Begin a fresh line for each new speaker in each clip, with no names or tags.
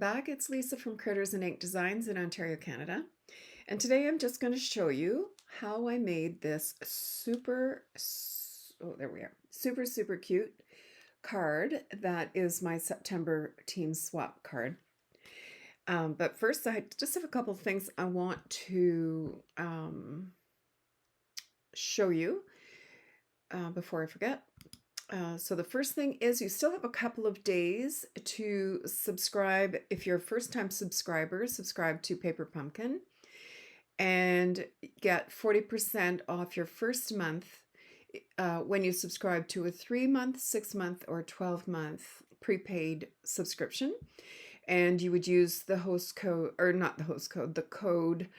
back. It's Lisa from Critters'n Ink Designs in Ontario, Canada. And today I'm just going to show you how I made this super cute card that is my September Team Swap card. But first I just have a couple of things I want to show you before I forget. So the first thing is you still have a couple of days to subscribe. If you're a first-time subscriber, subscribe to Paper Pumpkin and get 40% off your first month when you subscribe to a 3-month, 6-month, or 12-month prepaid subscription. And you would use the host code, or not the host code, the code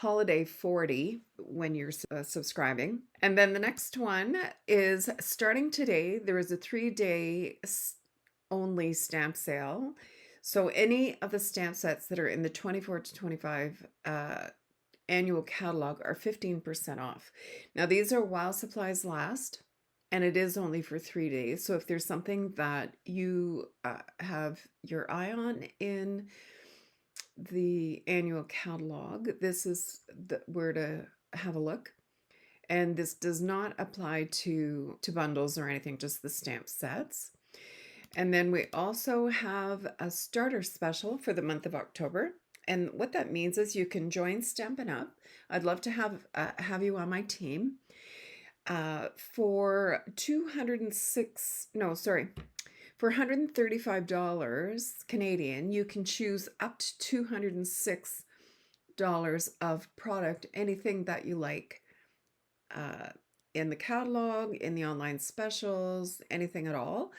holiday40 when you're subscribing. And then the next one is starting today, there is a 3-day only stamp sale. So any of the stamp sets that are in the 24 to 25 annual catalog are 15% off. Now these are while supplies last, and it is only for 3 days. So if there's something that you have your eye on in the annual catalog, this is where to have a look. And this does not apply to bundles or anything, just the stamp sets. And then we also have a starter special for the month of October. And what that means is you can join Stampin' Up. I'd love to have you on my team. For for $135 Canadian, you can choose up to $206 of product, anything that you like, in the catalog, in the online specials, anything at all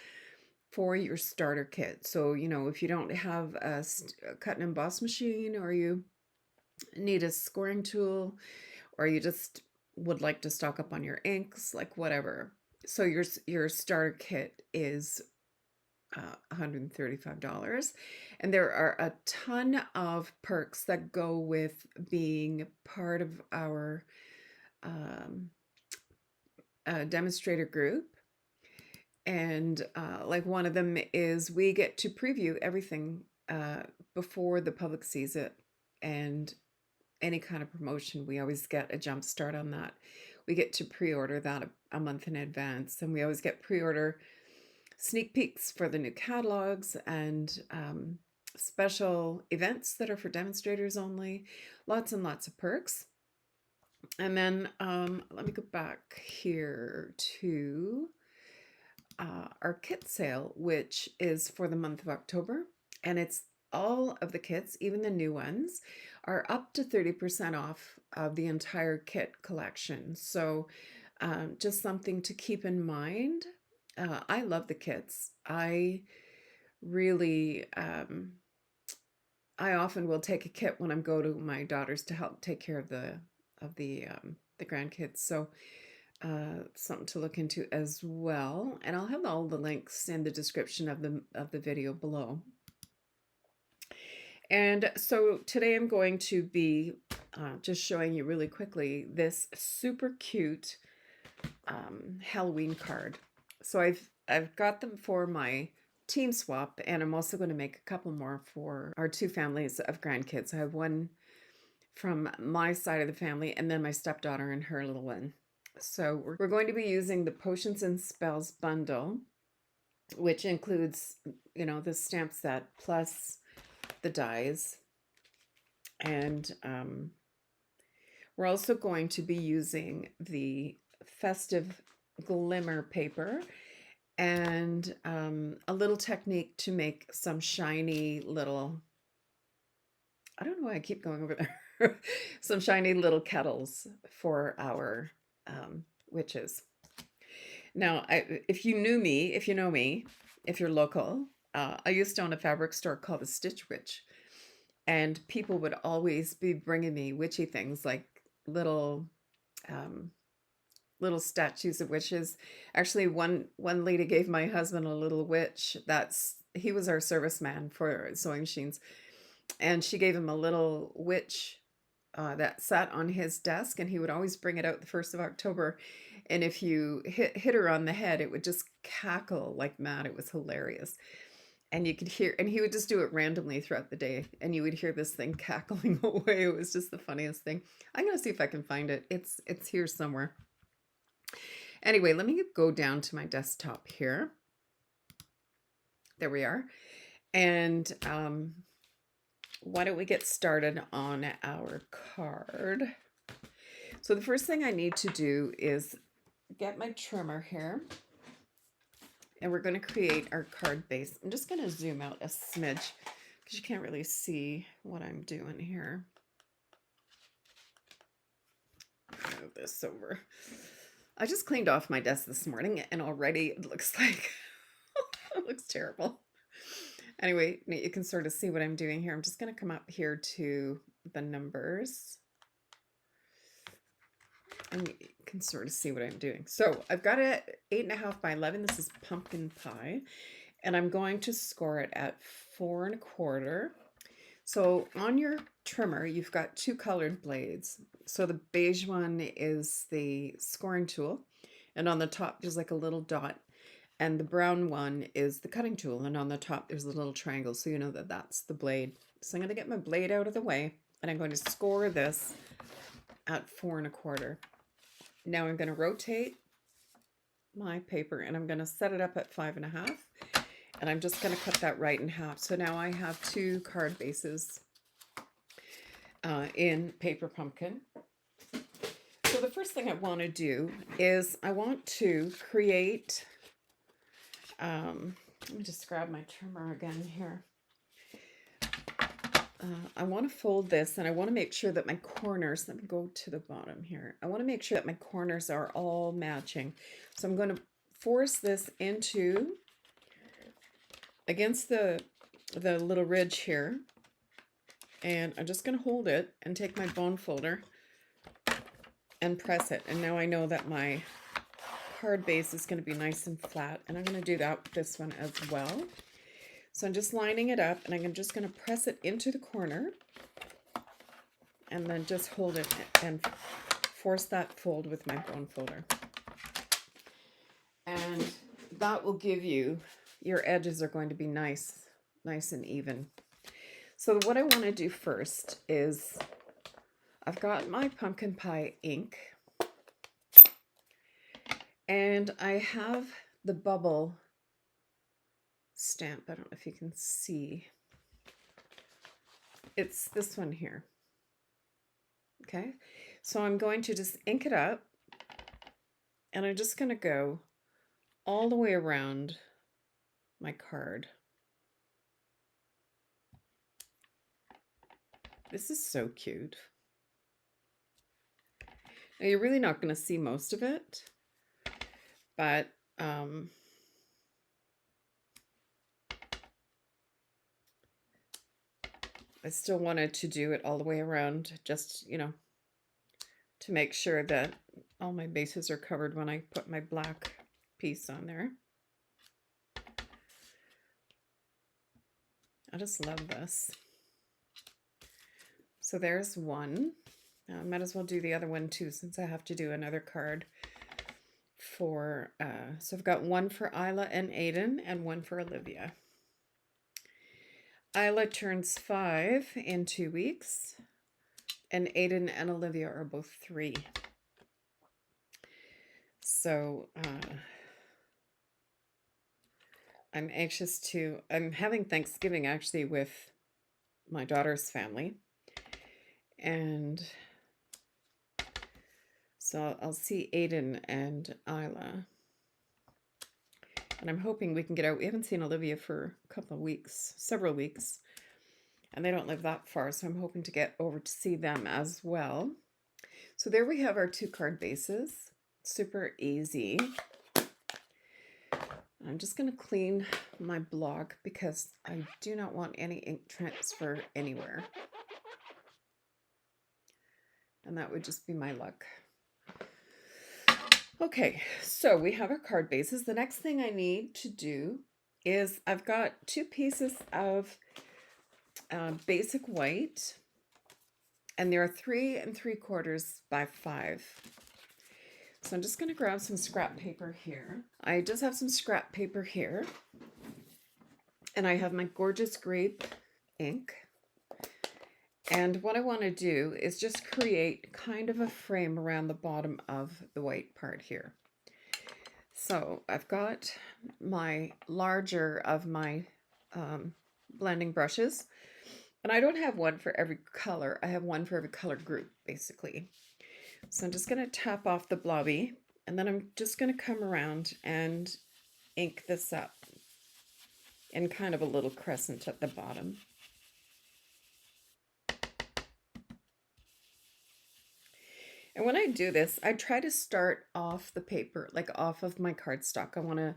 for your starter kit. So, you know, if you don't have a cut and emboss machine, or you need a scoring tool, or you just would like to stock up on your inks, like whatever. So your starter kit is $135, and there are a ton of perks that go with being part of our demonstrator group. And like one of them is we get to preview everything before the public sees it, and any kind of promotion, we always get a jump start on that. We get to pre-order that a month in advance, and we always get pre-order sneak peeks for the new catalogs and special events that are for demonstrators only. Lots and lots of perks. And then let me go back here to our kit sale, which is for the month of October, and it's all of the kits, even the new ones, are up to 30% off of the entire kit collection. So just something to keep in mind. I love the kits. I really, I often will take a kit when I go to my daughters to help take care of the grandkids. So something to look into as well. And I'll have all the links in the description of the video below. And so today I'm going to be just showing you really quickly this super cute Halloween card. So I've got them for my team swap, and I'm also going to make a couple more for our 2 families of grandkids. I have one from my side of the family, and then my stepdaughter and her little one. So we're going to be using the Potions and Spells bundle, which includes, you know, the stamp set plus the dies. And we're also going to be using the festive glimmer paper and a little technique to make some shiny little, I don't know why I keep going over there, some shiny little kettles for our witches. Now, if you know me, if you're local, I used to own a fabric store called the Stitch Witch, and people would always be bringing me witchy things like little statues of witches. Actually, one lady gave my husband a little witch. He was our serviceman for sewing machines, and she gave him a little witch that sat on his desk, and he would always bring it out the 1st of October. And if you hit her on the head, it would just cackle like mad. It was hilarious. And you could hear, and he would just do it randomly throughout the day, and you would hear this thing cackling away. It was just the funniest thing. I'm gonna see if I can find it. It's here somewhere. Anyway, let me go down to my desktop here. There we are. And why don't we get started on our card? So the first thing I need to do is get my trimmer here. And we're going to create our card base. I'm just going to zoom out a smidge because you can't really see what I'm doing here. Move this over. I just cleaned off my desk this morning and already it looks like it looks terrible. Anyway, you can sort of see what I'm doing here. I'm just going to come up here to the numbers. And you can sort of see what I'm doing. So I've got it 8.5 by 11. This is pumpkin pie. And I'm going to score it at 4 1/4. So on your trimmer, you've got 2 colored blades. So the beige one is the scoring tool. And on the top, there's like a little dot. And the brown one is the cutting tool. And on the top, there's a little triangle. So you know that that's the blade. So I'm going to get my blade out of the way. And I'm going to score this at 4 1/4. Now I'm going to rotate my paper and I'm going to set it up at 5 1/2. And I'm just going to cut that right in half. So now I have 2 card bases in paper pumpkin. So the first thing I want to do is I want to create, let me just grab my trimmer again here. I want to fold this and I want to make sure that my corners, let me go to the bottom here. I want to make sure that my corners are all matching. So I'm going to force this into, against the little ridge here. And I'm just going to hold it and take my bone folder and press it. And now I know that my card base is going to be nice and flat. And I'm going to do that with this one as well. So I'm just lining it up and I'm just going to press it into the corner and then just hold it and force that fold with my bone folder. And that will give you, your edges are going to be nice and even. So what I want to do first is I've got my pumpkin pie ink and I have the bubble stamp. I don't know if you can see. It's this one here. Okay, so I'm going to just ink it up and I'm just going to go all the way around my card. This is so cute. Now you're really not going to see most of it, but I still wanted to do it all the way around, just, you know, to make sure that all my bases are covered when I put my black piece on there. I just love this. So there's one. I might as well do the other one too, since I have to do another card for, so I've got one for Isla and Aiden and one for Olivia. Isla turns 5 in 2 weeks, and Aiden and Olivia are both 3. So I'm anxious to, I'm having Thanksgiving actually with my daughter's family. And so I'll see Aiden and Isla. And I'm hoping we can get out. We haven't seen Olivia for a couple of weeks, several weeks. And they don't live that far, so I'm hoping to get over to see them as well. So there we have our 2 card bases. Super easy. I'm just going to clean my block because I do not want any ink transfer anywhere. And that would just be my luck. Okay, so we have our card bases. The next thing I need to do is I've got 2 pieces of basic white, and they're 3 3/4 by 5. So I'm just going to grab some scrap paper here. I just have some scrap paper here, And I have my gorgeous grape ink. And what I want to do is just create kind of a frame around the bottom of the white part here. So I've got my larger of my blending brushes, and I don't have one for every color. I have one for every color group, basically. So I'm just going to tap off the blobby, and then I'm just going to come around and ink this up in kind of a little crescent at the bottom. And when I do this, I try to start off the paper, like off of my cardstock. I want to,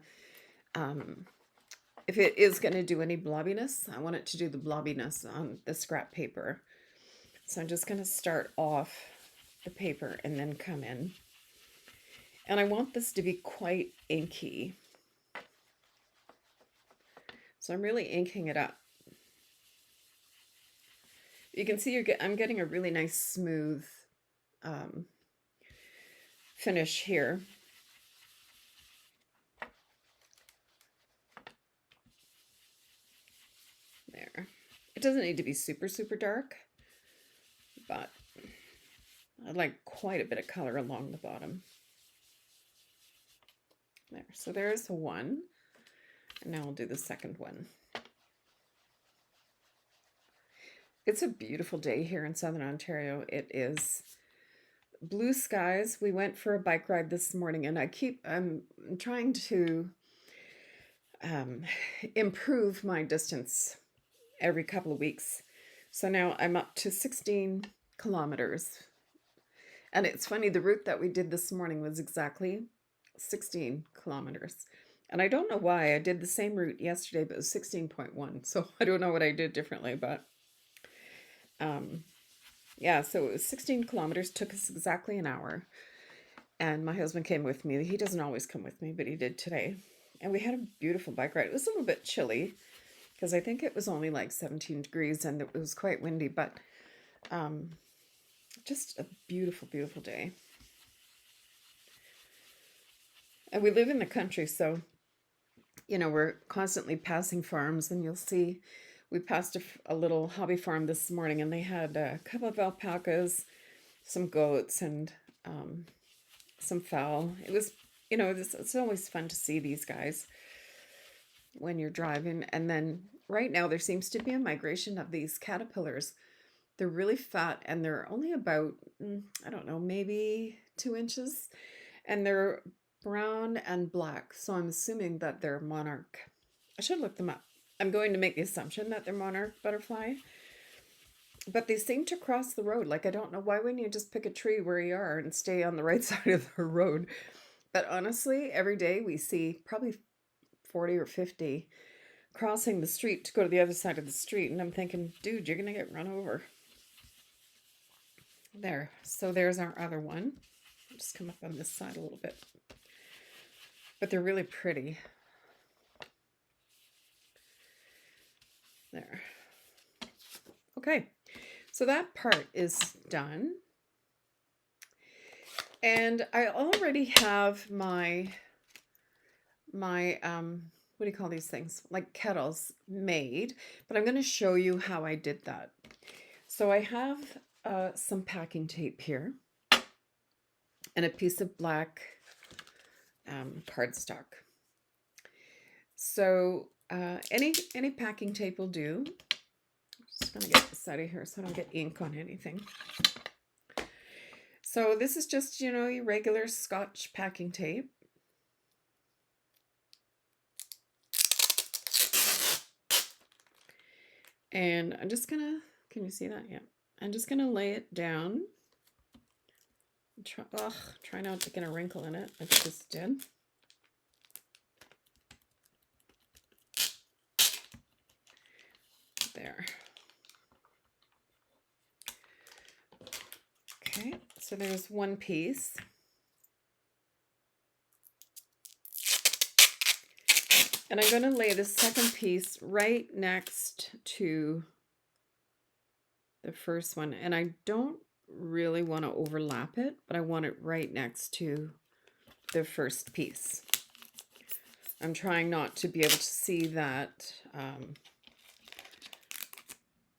if it is going to do any blobbiness, I want it to do the blobbiness on the scrap paper. So I'm just going to start off the paper and then come in. And I want this to be quite inky. So I'm really inking it up. You can see I'm getting a really nice smooth finish here. There. It doesn't need to be super, super dark, but I'd like quite a bit of color along the bottom. There. So there's one. And now I'll do the second one. It's a beautiful day here in Southern Ontario. It is blue skies. We went for a bike ride this morning, and I'm trying to improve my distance every couple of weeks. So now I'm up to 16 kilometers. And it's funny, the route that we did this morning was exactly 16 kilometers. And I don't know why. I did the same route yesterday, but it was 16.1. So I don't know what I did differently, but yeah, so it was 16 kilometers, took us exactly an hour. And my husband came with me. He doesn't always come with me, but he did today. And we had a beautiful bike ride. It was a little bit chilly because I think it was only like 17 degrees and it was quite windy, but just a beautiful, beautiful day. And we live in the country, so, you know, we're constantly passing farms, and you'll see we passed a little hobby farm this morning, and they had a couple of alpacas, some goats, and some fowl. It was, you know, it's always fun to see these guys when you're driving. And then right now there seems to be a migration of these caterpillars. They're really fat, and they're only about, I don't know, maybe 2 inches, and they're brown and black. So I'm assuming that they're monarch. I should look them up. I'm going to make the assumption that they're monarch butterfly, but they seem to cross the road. Like, I don't know, why wouldn't you just pick a tree where you are and stay on the right side of the road? But honestly, every day we see probably 40 or 50 crossing the street to go to the other side of the street. And I'm thinking, dude, you're going to get run over. There. So there's our other one. I'll just come up on this side a little bit. But they're really pretty. There. Okay. So that part is done. And I already have my what do you call these things? Like kettles made, but I'm going to show you how I did that. So I have some packing tape here and a piece of black cardstock. So any packing tape will do. I'm just going to get this out of here so I don't get ink on anything. So this is just, you know, your regular Scotch packing tape. And I'm just gonna, can you see that? Yeah. I'm just gonna lay it down. Try not to get a wrinkle in it. I just did. There. Okay, so there's one piece. And I'm going to lay the second piece right next to the first one. And I don't really want to overlap it, but I want it right next to the first piece. I'm trying not to be able to see that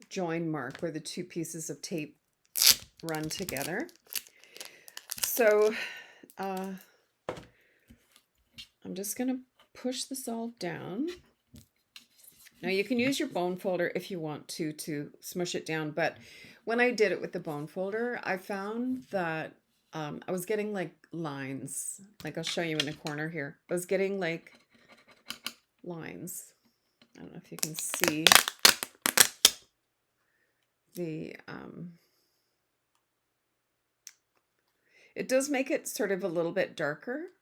join mark where the two pieces of tape run together. So I'm just going to push this all down. Now you can use your bone folder if you want to smush it down, but when I did it with the bone folder, I found that I was getting like lines. Like I'll show you in the corner here. I was getting like lines. I don't know if you can see the it does make it sort of a little bit darker,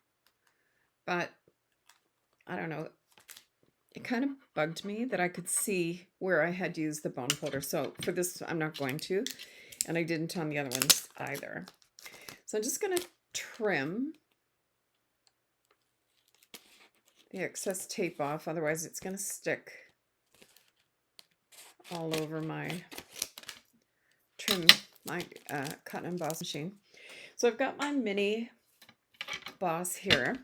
but I don't know. It kind of bugged me that I could see where I had used the bone folder. So for this, I'm not going to, and I didn't on the other ones either. So I'm just going to trim the excess tape off. Otherwise it's going to stick all over my cut and emboss machine. So I've got my mini boss here,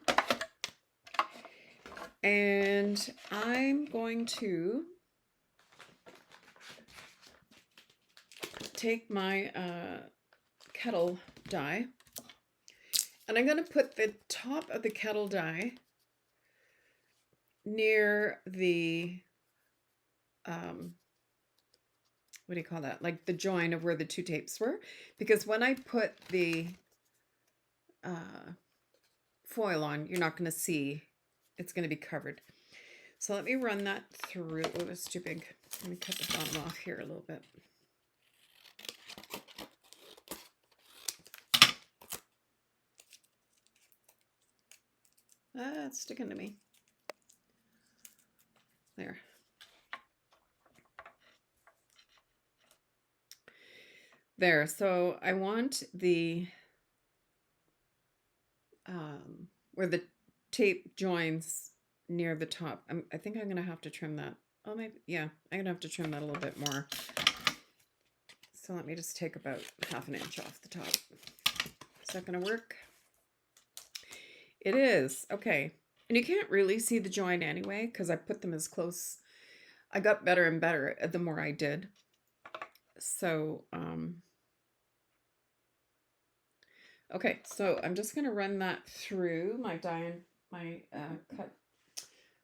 and I'm going to take my kettle die, and I'm going to put the top of the kettle die near the what do you call that? Like the join of where the two tapes were, because when I put the foil on, you're not going to see. It's going to be covered. So let me run that through. Oh, that's too big. Let me cut the bottom off here a little bit. It's sticking to me. There. There. So I want the where the tape joins near the top. I think I'm going to have to trim that. Oh, maybe, yeah, I'm going to have to trim that a little bit more. So let me just take about 1/2 inch off the top. Is that going to work? It is. Okay. And you can't really see the join anyway, because I put them as close. I got better and better the more I did. So, okay, so I'm just going to run that through my my cut.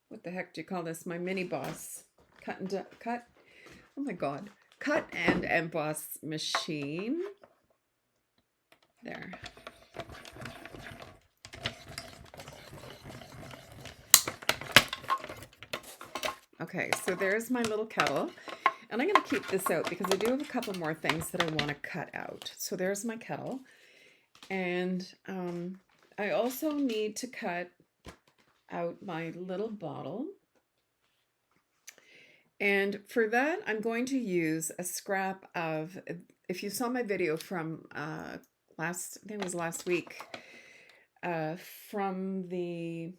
What the heck do you call this? My mini boss cut. Oh my God, cut and emboss machine. There. Okay, so there's my little kettle, and I'm going to keep this out because I do have a couple more things that I want to cut out. So there's my kettle, and I also need to cut out my little bottle. And for that, I'm going to use a scrap of, if you saw my video from I think it was last week, from the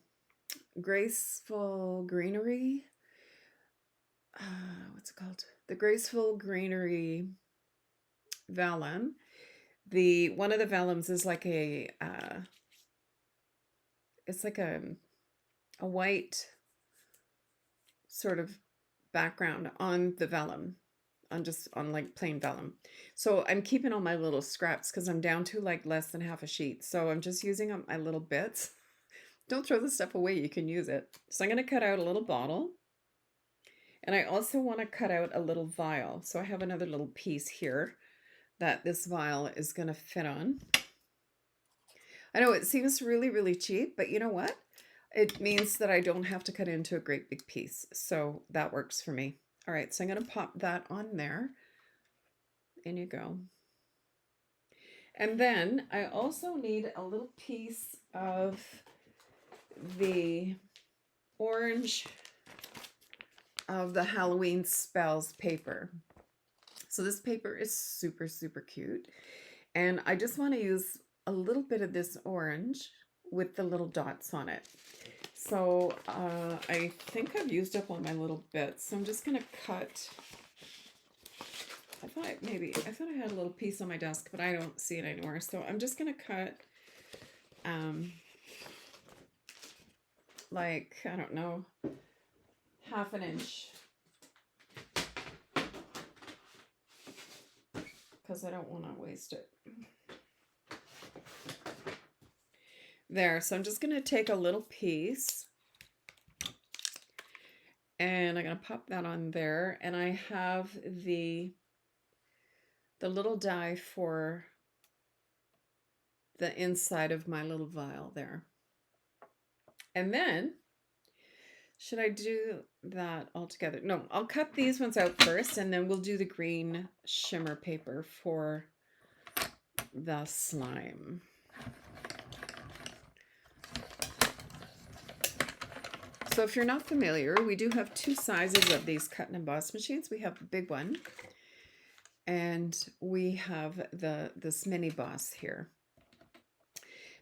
Graceful Greenery, what's it called? The Graceful Greenery vellum. One of the vellums is like a, it's like a white sort of background on the vellum, on like plain vellum. So I'm keeping all my little scraps because I'm down to like less than half a sheet. So I'm just using up my little bits. Don't throw the stuff away, you can use it. So I'm going to cut out a little bottle. And I also want to cut out a little vial. So I have another little piece here that this vial is going to fit on. I know it seems really, really cheap, but you know what? It means that I don't have to cut into a great big piece. So that works for me. All right, so I'm going to pop that on there. In you go. And then I also need a little piece of the orange of the Halloween Spells paper. So this paper is super, super cute. And I just want to use a little bit of this orange with the little dots on it. So I think I've used up all my little bits. So I'm just going to cut. I thought I had a little piece on my desk, but I don't see it anywhere. So I'm just going to cut like, I don't know, half an inch. Because I don't want to waste it. There, so I'm just going to take a little piece and I'm going to pop that on there, and I have the little die for the inside of my little vial there. And then, should I do that all together? No, I'll cut these ones out first, and then we'll do the green shimmer paper for the slime. So if you're not familiar, we do have two sizes of these cut and emboss machines. We have the big one, and we have this mini boss here.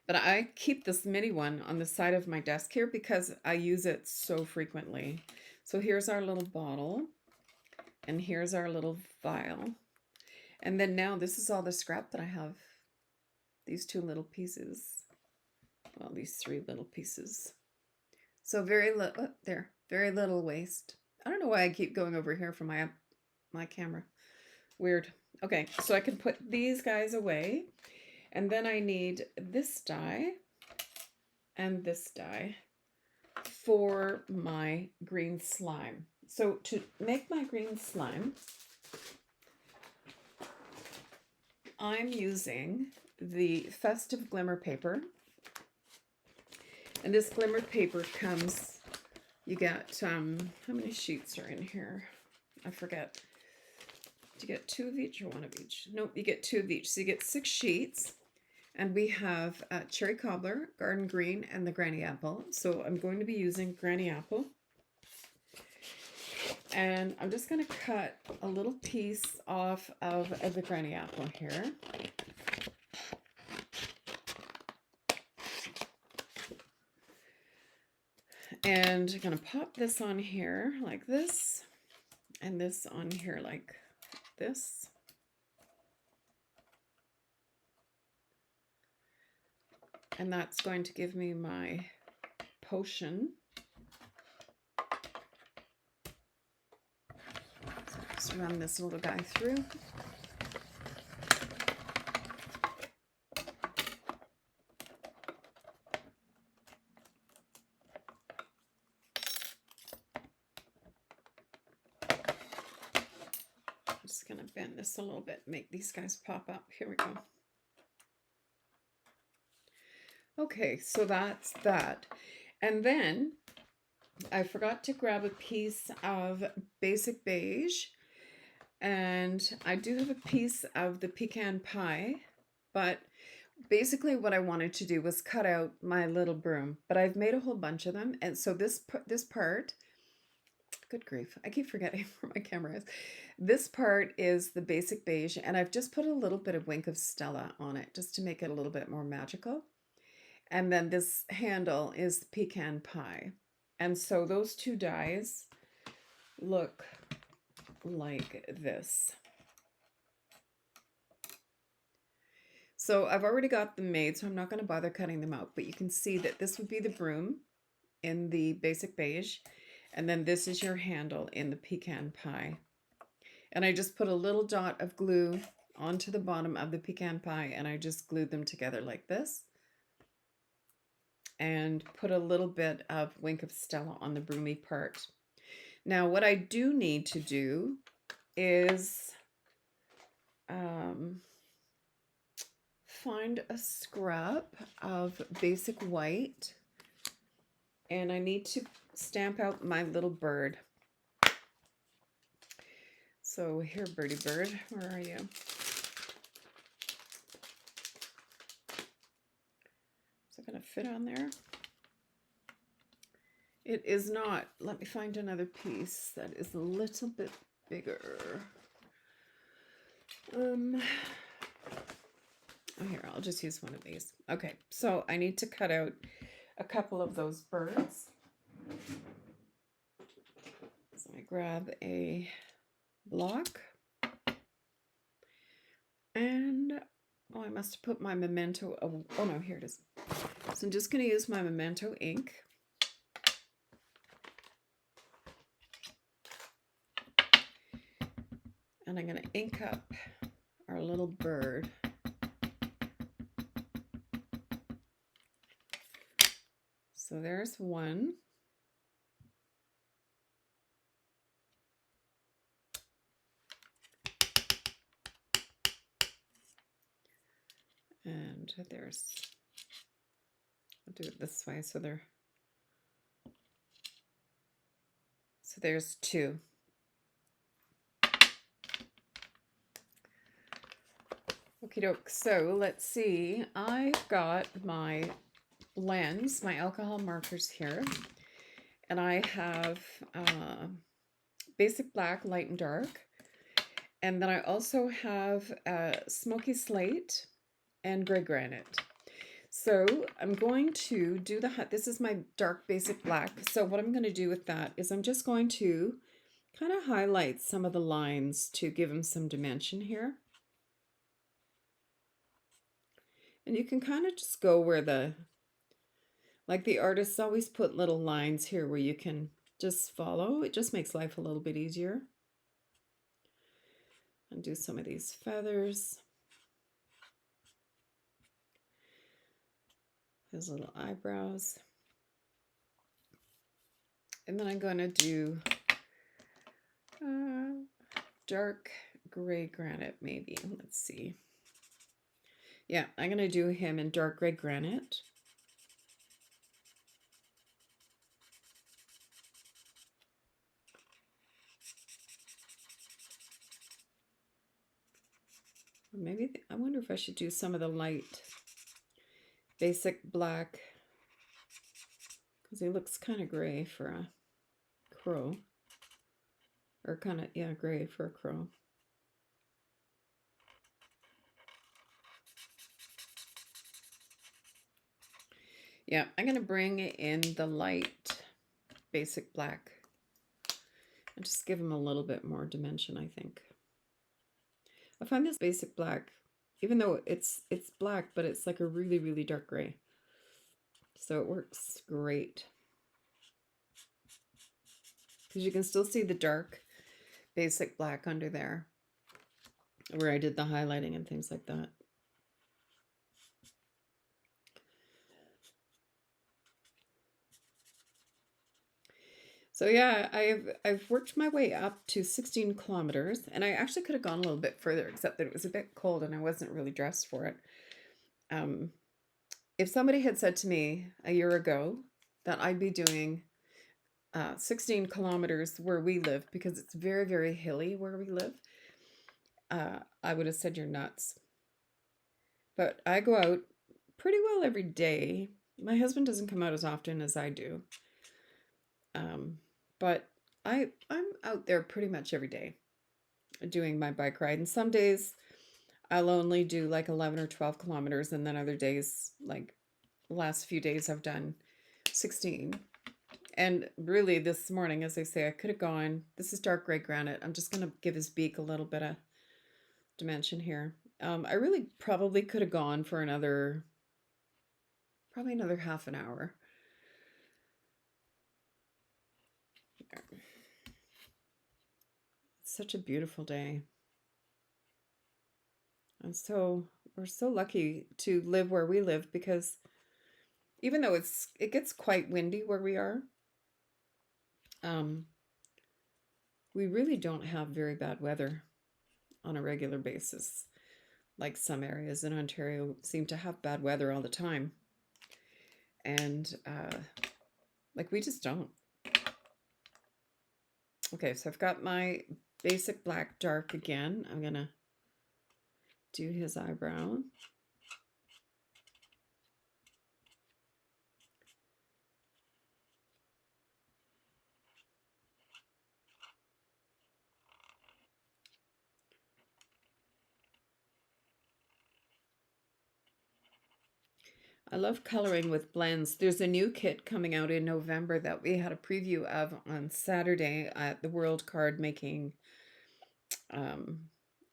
But I keep this mini one on the side of my desk here because I use it so frequently. So here's our little bottle, and here's our little vial. And then now this is all the scrap that I have. These two little pieces. Well, these three little pieces. So very little, very little waste. I don't know why I keep going over here for my camera. Weird. Okay, so I can put these guys away. And then I need this die and this die for my green slime. So to make my green slime, I'm using the Festive Glimmer paper. And this glimmer paper comes, you get, how many sheets are in here? I forget. Do you get 2 of each or 1 of each? Nope, you get 2 of each. So you get 6 sheets. And we have Cherry Cobbler, Garden Green, and the Granny Apple. So I'm going to be using Granny Apple. And I'm just going to cut a little piece off of the Granny Apple here. And I'm going to pop this on here like this, and this on here like this. And that's going to give me my potion. So just run this little guy through. Just going to bend this a little bit, make these guys pop up. Here we go. Okay, so that's that. And then I forgot to grab a piece of basic beige, and I do have a piece of the pecan pie, but basically what I wanted to do was cut out my little broom, but I've made a whole bunch of them. And so this part, good grief, I keep forgetting where my camera is. This part is the basic beige, and I've just put a little bit of Wink of Stella on it just to make it a little bit more magical. And then this handle is the pecan pie. And so those two dies look like this. So I've already got them made, so I'm not going to bother cutting them out. But you can see that this would be the broom in the basic beige. And then this is your handle in the pecan pie. And I just put a little dot of glue onto the bottom of the pecan pie, and I just glued them together like this. And put a little bit of Wink of Stella on the broomy part. Now what I do need to do is find a scrap of basic white, and I need to stamp out my little bird. So here, birdie bird, where are you? Is it going to fit on there? It is not. Let me find another piece that is a little bit bigger. Oh, here, I'll just use one of these. Okay, so I need to cut out a couple of those birds. So I grab a block, and oh, I must have put my memento. Oh no, here it is. So I'm just going to use my memento ink, And I'm going to ink up our little bird. So there's one. And there's, I'll do it this way so there's two. Okie doke, so let's see. I've got my lens, my alcohol markers here, and I have basic black, light and dark, and then I also have smoky slate and gray granite. So I'm going to do this is my dark basic black. So what I'm going to do with that is I'm just going to kind of highlight some of the lines to give them some dimension here. And you can kind of just go where like the artists always put little lines here where you can just follow. It just makes life a little bit easier. And do some of these feathers. His little eyebrows. And then I'm going to do dark gray granite maybe. Let's see. Yeah, I'm going to do him in dark gray granite. Maybe, I wonder if I should do some of the light basic black, because he looks kind of gray for a crow. Or kind of, yeah, gray for a crow. Yeah, I'm going to bring in the light basic black and just give him a little bit more dimension, I think. I find this basic black, even though it's black, but it's like a really, really dark gray. So it works great. Because you can still see the dark basic black under there, where I did the highlighting and things like that. So yeah, I've worked my way up to 16 kilometers, and I actually could have gone a little bit further, except that it was a bit cold and I wasn't really dressed for it. If somebody had said to me a year ago that I'd be doing 16 kilometers where we live, because it's very, very hilly where we live, I would have said you're nuts. But I go out pretty well every day. My husband doesn't come out as often as I do. But I'm out there pretty much every day doing my bike ride. And some days I'll only do like 11 or 12 kilometers. And then other days, like the last few days, I've done 16. And really this morning, as I say, I could have gone, this is dark gray granite. I'm just going to give his beak a little bit of dimension here. I really probably could have gone for probably another half an hour. It's such a beautiful day. And so we're so lucky to live where we live, because even though it gets quite windy where we are, we really don't have very bad weather on a regular basis. Like some areas in Ontario seem to have bad weather all the time. And like we just don't. Okay, so I've got my basic black dark again. I'm going to do his eyebrow. I love coloring with blends. There's a new kit coming out in November that we had a preview of on Saturday at the World Card Making.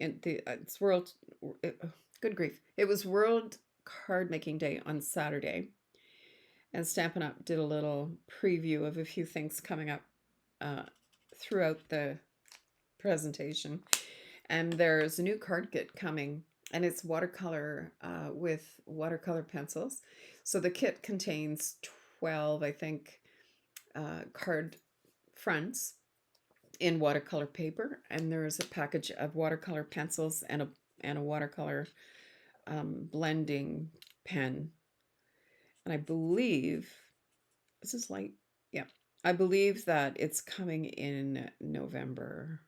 It's World. Good grief! It was World Card Making Day on Saturday, and Stampin' Up did a little preview of a few things coming up throughout the presentation. And there's a new card kit coming, and it's watercolor with watercolor pencils. So the kit contains 12, I think, card fronts in watercolor paper, and there's a package of watercolor pencils and a watercolor blending pen. And I believe this is light. Yeah, I believe that it's coming in November.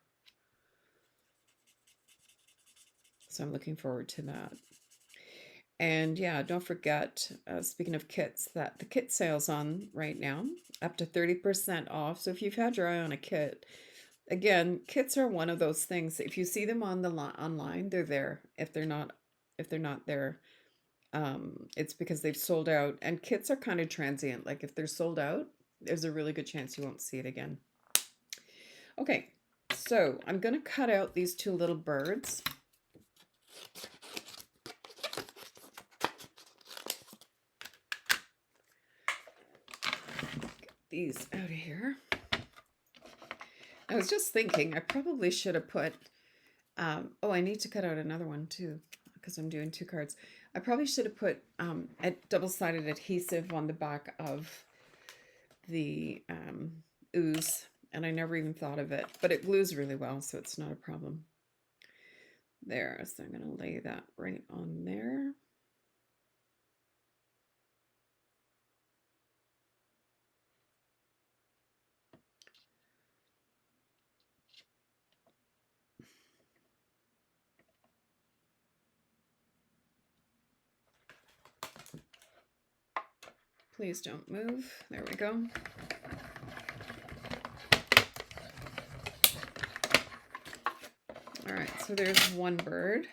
So I'm looking forward to that. And yeah, don't forget, speaking of kits, that the kit sale's on right now, up to 30% off. So if you've had your eye on a kit, again, kits are one of those things. If you see them on the online, they're there. If they're not there, it's because they've sold out. And kits are kind of transient. Like if they're sold out, there's a really good chance you won't see it again. Okay, so I'm going to cut out these two little birds. Get these out of here. I was just thinking I probably should have put, oh, I need to cut out another one too because I'm doing 2 cards. I probably should have put a double-sided adhesive on the back of the ooze, and I never even thought of it, but it glues really well, so it's not a problem. There, so I'm going to lay that right on there. Please don't move. There we go. All right, so there's one bird.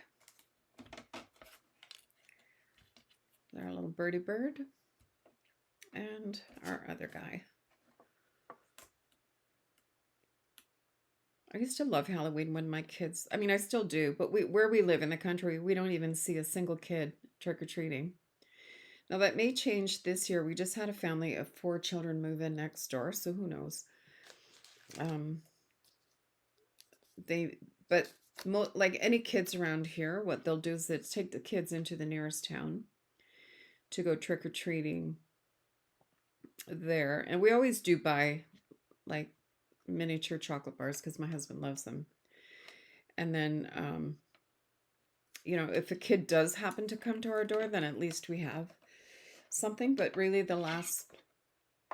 Our little birdie bird. And our other guy. I used to love Halloween when my kids, I mean, I still do, but where we live in the country, we don't even see a single kid trick-or-treating. Now that may change this year. We just had a family of 4 children move in next door, so who knows? But like any kids around here, what they'll do is take the kids into the nearest town to go trick-or-treating there. And we always do buy like miniature chocolate bars because my husband loves them. And then, you know, if a kid does happen to come to our door, then at least we have something. But really the last,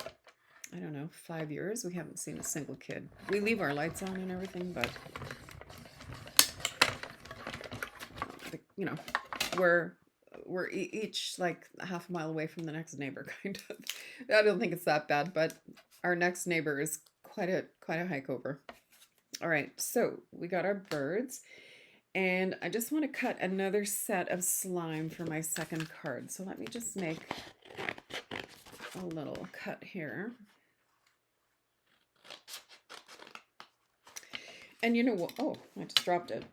I don't know, 5 years, we haven't seen a single kid. We leave our lights on and everything, but, you know, we're each like half a mile away from the next neighbor, kind of. I don't think it's that bad, but our next neighbor is quite a hike over. All right, so we got our birds, and I just want to cut another set of slime for my second card. So let me just make a little cut here. And you know what? Oh, I just dropped it.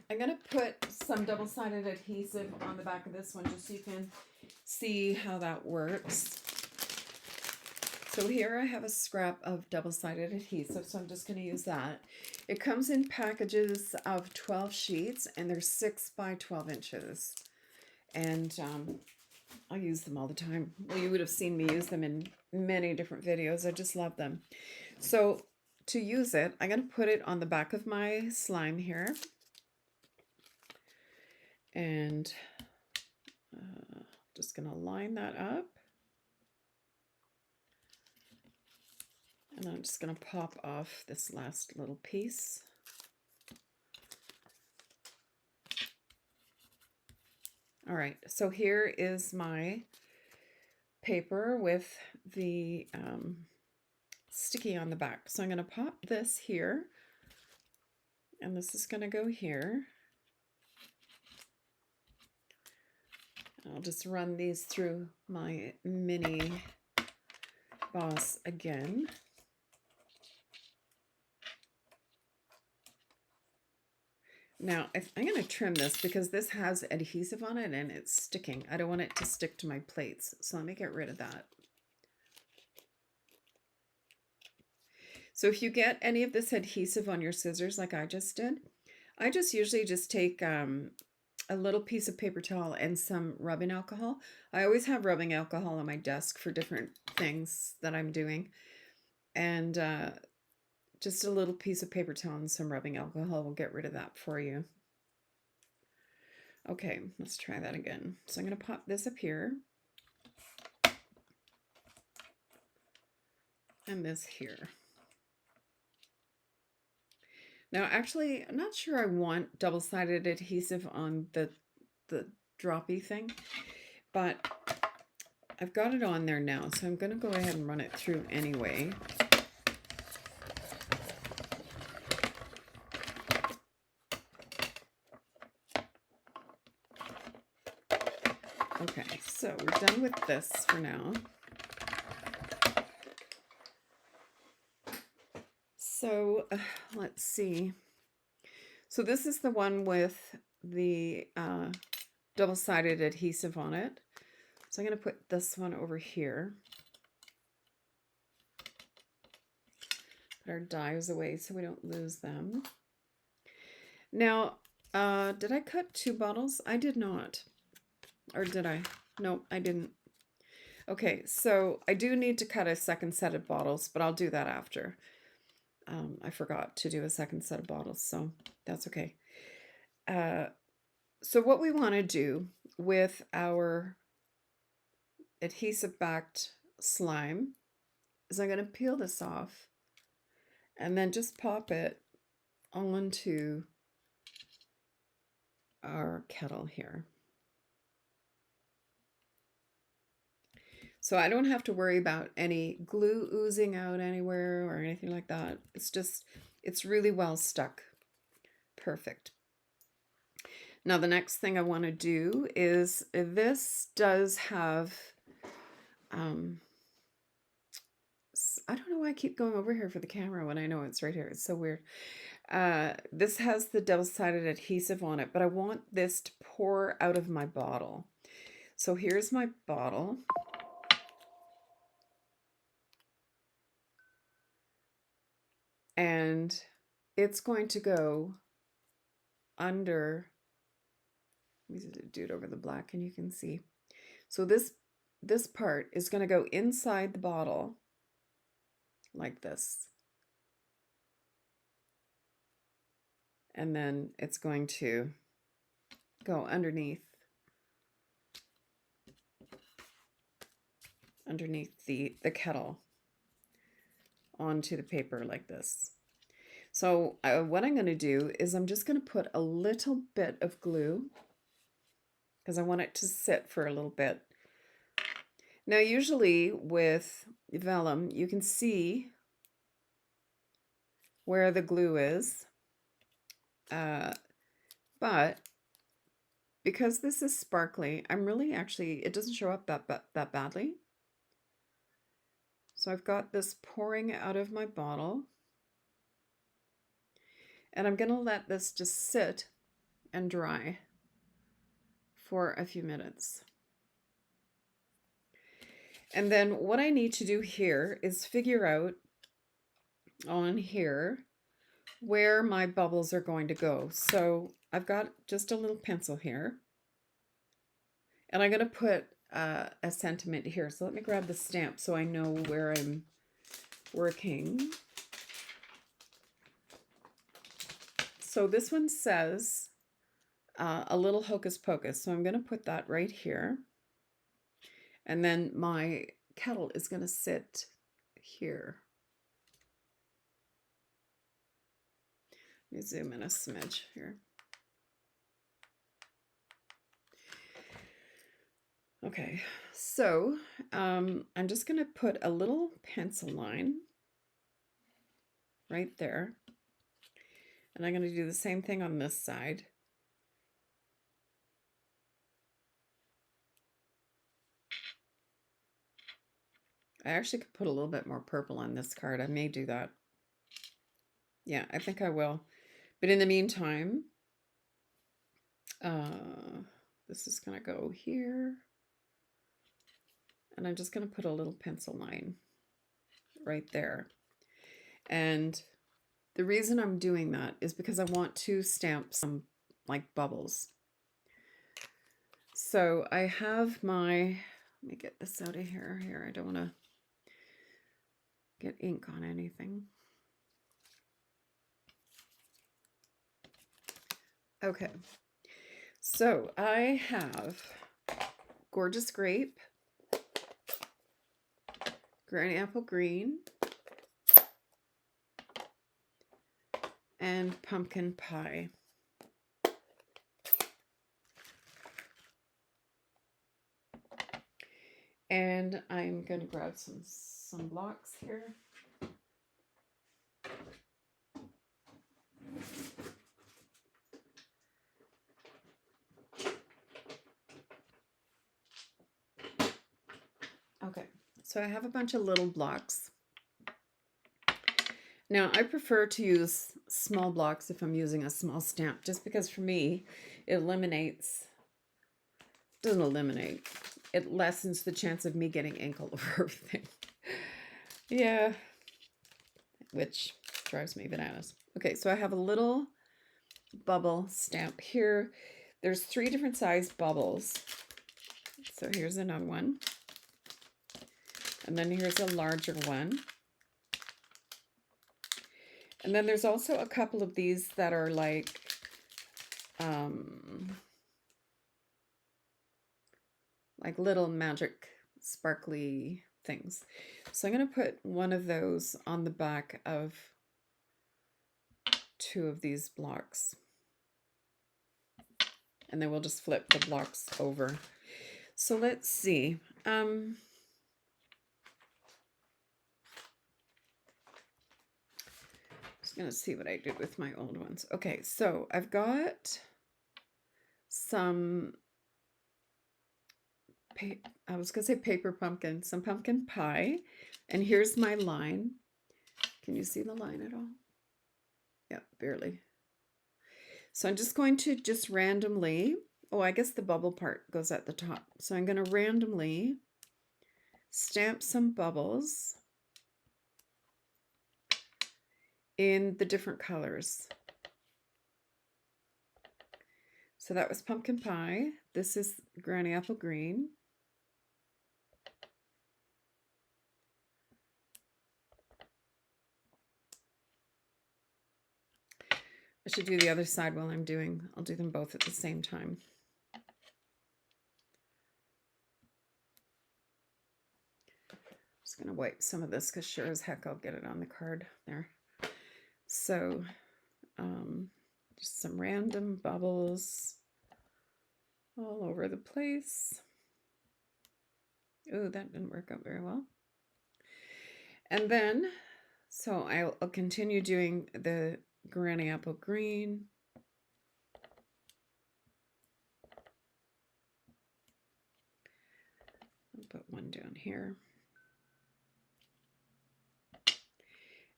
I'm going to put some double-sided adhesive on the back of this one just so you can see how that works. So here I have a scrap of double-sided adhesive, so I'm just going to use that. It comes in packages of 12 sheets, and they're 6 by 12 inches. And I use them all the time. Well, you would have seen me use them in many different videos. I just love them. So to use it, I'm going to put it on the back of my slime here. And just going to line that up. And I'm just going to pop off this last little piece. All right, so here is my paper with the sticky on the back. So I'm going to pop this here, and this is going to go here. I'll just run these through my mini boss again. Now, I'm going to trim this because this has adhesive on it and it's sticking. I don't want it to stick to my plates, so let me get rid of that. So if you get any of this adhesive on your scissors like I just did, I just usually just take a little piece of paper towel and some rubbing alcohol. I always have rubbing alcohol on my desk for different things that I'm doing. And just a little piece of paper towel and some rubbing alcohol will get rid of that for you. Okay, let's try that again. So I'm going to pop this up here. And this here. Now, actually, I'm not sure I want double-sided adhesive on the droppy thing, but I've got it on there now, so I'm going to go ahead and run it through anyway. Okay, so we're done with this for now. So let's see. So this is the one with the double-sided adhesive on it. So I'm going to put this one over here. Put our dies away so we don't lose them. Now, did I cut 2 bottles? I did not. Or did I? No, I didn't. Okay, so I do need to cut a second set of bottles, but I'll do that after. I forgot to do a second set of bottles, so that's okay. So what we want to do with our adhesive-backed slime is I'm going to peel this off and then just pop it onto our kettle here. So I don't have to worry about any glue oozing out anywhere or anything like that. It's really well stuck. Perfect. Now the next thing I want to do is, this does have, I don't know why I keep going over here for the camera when I know it's right here. It's so weird. This has the double-sided adhesive on it, but I want this to pour out of my bottle. So here's my bottle. And it's going to go under, let me do it over the black and you can see. So this part is going to go inside the bottle like this. And then it's going to go underneath the kettle onto the paper like this. So what I'm going to do is I'm just going to put a little bit of glue because I want it to sit for a little bit. Now usually with vellum you can see where the glue is, but because this is sparkly, I'm really actually, it doesn't show up that badly. So I've got this pouring out of my bottle. And I'm going to let this just sit and dry for a few minutes. And then what I need to do here is figure out on here where my bubbles are going to go. So I've got just a little pencil here. And I'm going to put a sentiment here. So let me grab the stamp so I know where I'm working. So this one says a little hocus pocus. So I'm going to put that right here. And then my kettle is going to sit here. Let me zoom in a smidge here. Okay, so I'm just going to put a little pencil line right there. And I'm going to do the same thing on this side. I actually could put a little bit more purple on this card. I may do that. Yeah, I think I will. But in the meantime, this is going to go here. And I'm just going to put a little pencil line right there. And the reason I'm doing that is because I want to stamp some like bubbles. So I have my, let me get this out of here. Here, I don't want to get ink on anything. Okay, so I have Gorgeous Grape, Granny Apple Green, and Pumpkin Pie. And I'm going to grab some blocks here. Okay, so I have a bunch of little blocks. Now, I prefer to use small blocks if I'm using a small stamp, just because for me, it doesn't eliminate, it lessens the chance of me getting ink all over everything. Yeah, which drives me bananas. Okay, so I have a little bubble stamp here. There's 3 different size bubbles. So here's another one. And then here's a larger one. And then there's also a couple of these that are like little magic sparkly things. So I'm going to put one of those on the back of 2 of these blocks. And then we'll just flip the blocks over. So let's see. Just going to see what I did with my old ones. Okay, so I've got some, I was going to say paper pumpkin, some pumpkin pie. And here's my line. Can you see the line at all? Yeah, barely. So I'm just going to randomly, oh, I guess the bubble part goes at the top. So I'm going to randomly stamp some bubbles in the different colors. So that was pumpkin pie. This is Granny Apple Green. I should do the other side while I'm doing, I'll do them both at the same time. Just going to wipe some of this because sure as heck I'll get it on the card there. So just some random bubbles all over the place. Oh, that didn't work out very well. And then, so I'll continue doing the Granny Apple Green. I'll put one down here.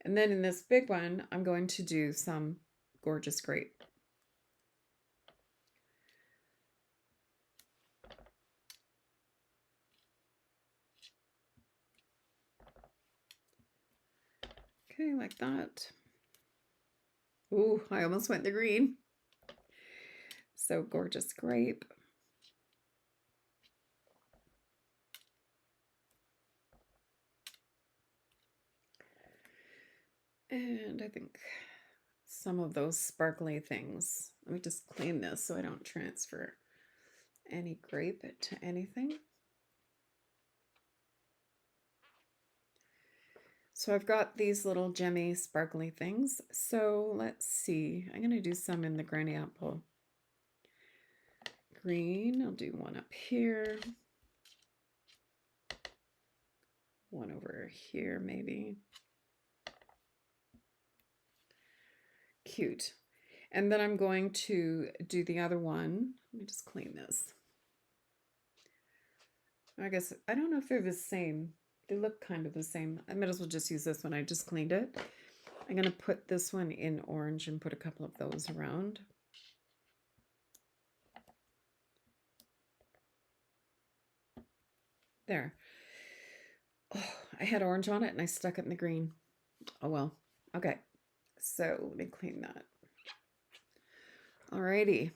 And then in this big one, I'm going to do some Gorgeous Grape. Okay, like that. Ooh, I almost went the green. So Gorgeous Grape. And I think some of those sparkly things. Let me just clean this so I don't transfer any grape to anything. So I've got these little gemmy sparkly things. So let's see. I'm going to do some in the Granny Apple Green. I'll do one up here. One over here maybe. Cute. And then I'm going to do the other one. Let me just clean this. I guess, I don't know if they're the same. They look kind of the same. I might as well just use this one. I just cleaned it. I'm going to put this one in orange and put a couple of those around. There. Oh, I had orange on it and I stuck it in the green. Oh well, Okay, so let me clean that. Alrighty.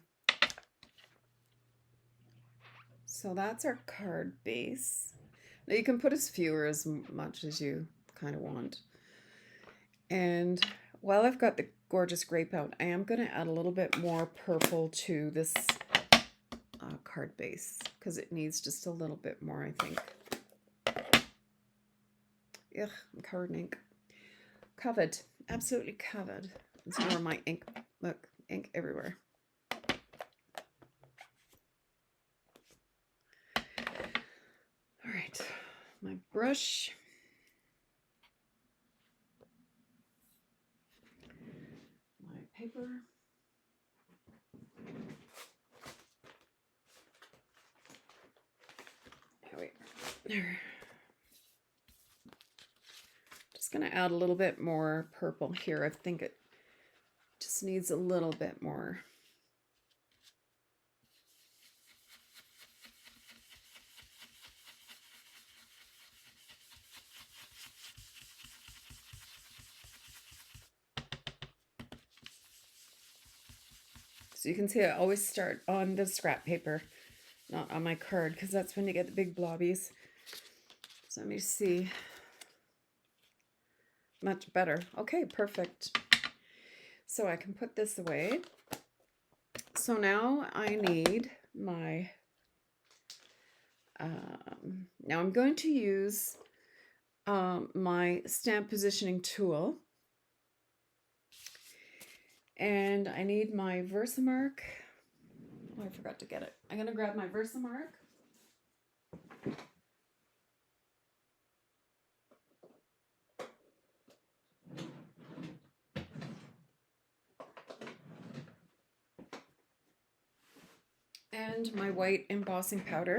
So that's our card base. Now you can put as few or as much as you kind of want. And while I've got the gorgeous grape out, I am going to add a little bit more purple to this card base because it needs just a little bit more, I think. Ugh, I'm covered in ink. Covered. Absolutely covered. It's more of my ink. Look, ink everywhere. All right, my brush. My paper. There. Just going to add a little bit more purple here. I think it just needs a little bit more. So you can see I always start on the scrap paper, not on my card, because that's when you get the big blobbies. So let me see. Much better. Okay, perfect. So I can put this away. So now I need my, now I'm going to use my stamp positioning tool. And I need my Versamark. Oh, I forgot to get it. I'm going to grab my Versamark. And my white embossing powder.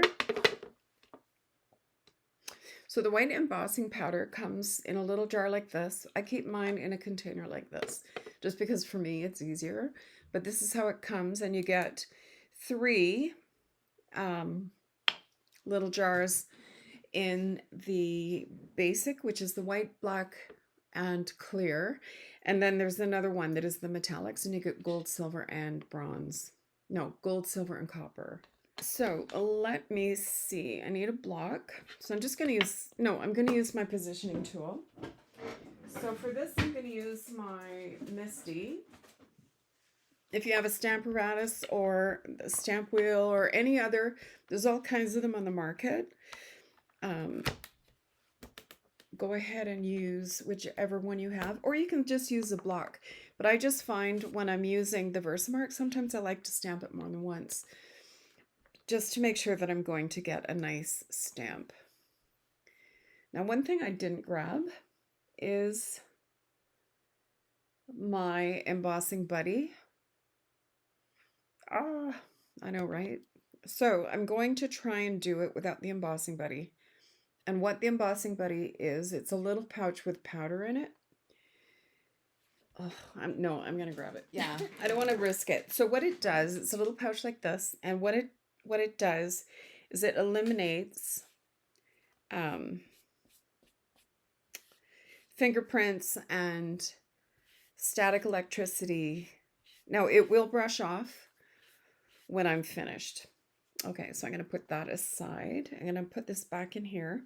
So the white embossing powder comes in a little jar like this. I keep mine in a container like this, just because for me it's easier. But this is how it comes, and you get 3 little jars in the basic, which is the white, black, and clear. And then there's another one that is the metallics, and you get gold, silver, and bronze. No, gold, silver, and copper. So let me see. I need a block. So I'm just going to use, no, I'm going to use my positioning tool. So for this, I'm going to use my Misty. If you have a Stamparatus or a stamp wheel or any other, there's all kinds of them on the market. Go ahead and use whichever one you have, or you can just use a block. But I just find when I'm using the Versamark, sometimes I like to stamp it more than once, just to make sure that I'm going to get a nice stamp. Now, one thing I didn't grab is my embossing buddy. Ah, I know, right? So I'm going to try and do it without the embossing buddy. And what the embossing buddy is, it's a little pouch with powder in it. Oh, I'm going to grab it. Yeah, I don't want to risk it. So what it does, it's a little pouch like this, and what it does is it eliminates fingerprints and static electricity. Now it will brush off when I'm finished. Okay, so I'm going to put that aside. I'm going to put this back in here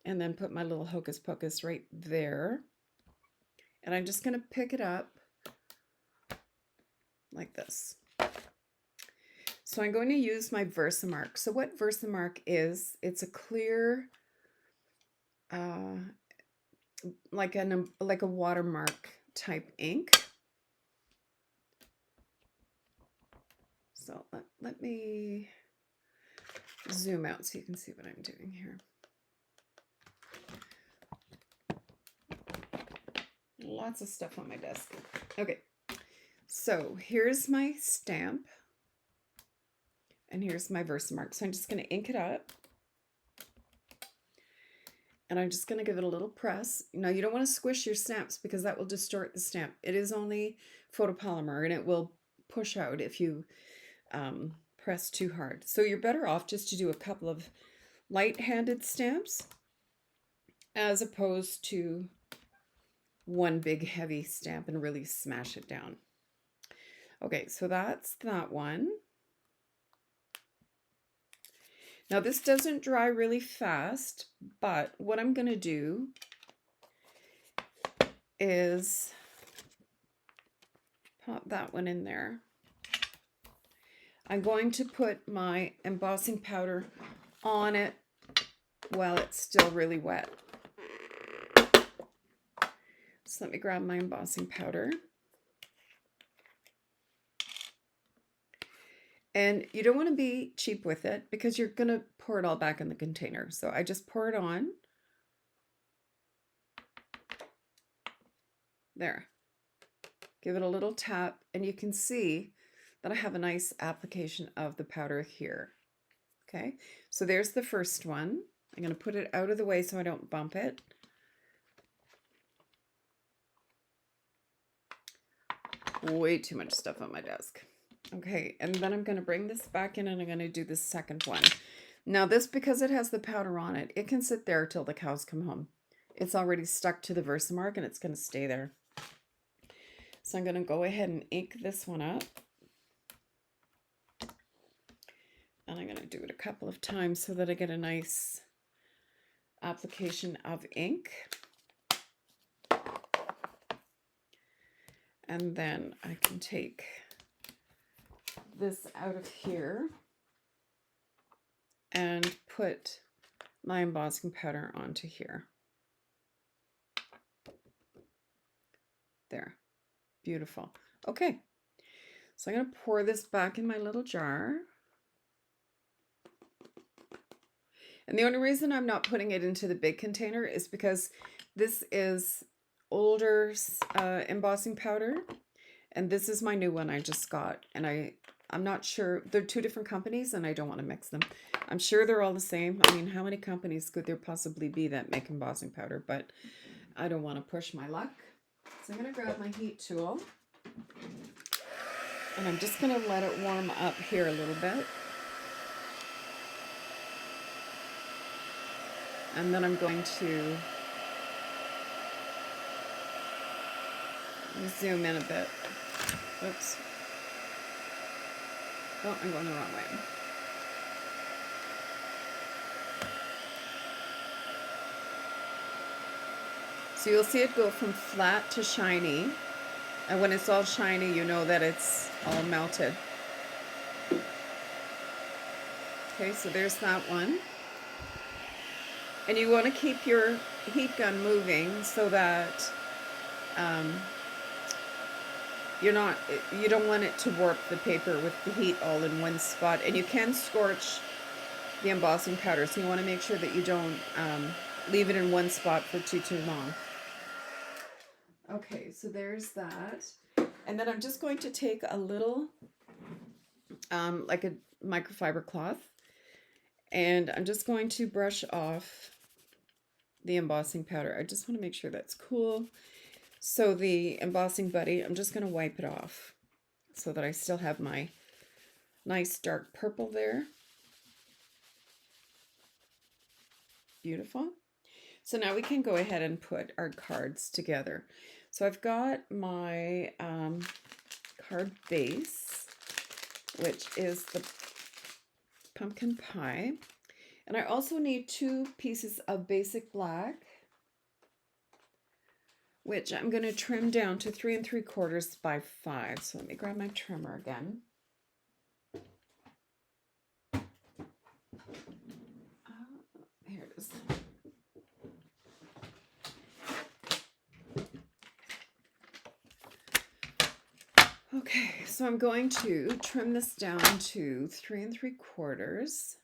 and then put my little hocus pocus right there. And I'm just going to pick it up like this. So I'm going to use my Versamark. So what Versamark is, it's a clear, like a watermark type ink. So let me zoom out so you can see what I'm doing here. Lots of stuff on my desk. Okay, so here's my stamp. And here's my Versamark. So I'm just going to ink it up. And I'm just going to give it a little press. Now, you don't want to squish your stamps because that will distort the stamp. It is only photopolymer, and it will push out if you press too hard. So you're better off just to do a couple of light-handed stamps as opposed to one big heavy stamp and really smash it down. Okay, so that's that one. Now this doesn't dry really fast, but what I'm going to do is pop that one in there. I'm going to put my embossing powder on it while it's still really wet. So let me grab my embossing powder. And you don't want to be cheap with it because you're going to pour it all back in the container. So I just pour it on. There. Give it a little tap and you can see that I have a nice application of the powder here. Okay, so there's the first one. I'm going to put it out of the way so I don't bump it. Way too much stuff on my desk. Okay, and then I'm going to bring this back in and I'm going to do the second one. Now this, because it has the powder on it, it can sit there till the cows come home. It's already stuck to the Versamark and it's going to stay there. So I'm going to go ahead and ink this one up. And I'm going to do it a couple of times so that I get a nice application of ink. And then I can take this out of here and put my embossing powder onto here. There. Beautiful. Okay. So I'm going to pour this back in my little jar. And the only reason I'm not putting it into the big container is because this is older embossing powder. And this is my new one I just got. And I'm not sure. They're two different companies and I don't want to mix them. I'm sure they're all the same. I mean, how many companies could there possibly be that make embossing powder? But I don't want to push my luck. So I'm going to grab my heat tool. And I'm just going to let it warm up here a little bit. And then I'm going to zoom in a bit. Oops. Oh, I'm going the wrong way. So you'll see it go from flat to shiny. And when it's all shiny, you know that it's all melted. Okay, so there's that one. And you want to keep your heat gun moving so that you don't want it to warp the paper with the heat all in one spot. And you can scorch the embossing powder, so you want to make sure that you don't leave it in one spot for too long. Okay, so there's that. And then I'm just going to take a little, like a microfiber cloth, and I'm just going to brush off the embossing powder. I just want to make sure that's cool. So the embossing buddy, I'm just going to wipe it off so that I still have my nice dark purple there. Beautiful. So now we can go ahead and put our cards together. So I've got my card base, which is the pumpkin pie. And I also need 2 pieces of basic black, which I'm going to trim down to 3 3/4 by 5. So let me grab my trimmer again. Here it is. Okay, so I'm going to trim this down to 3 3/4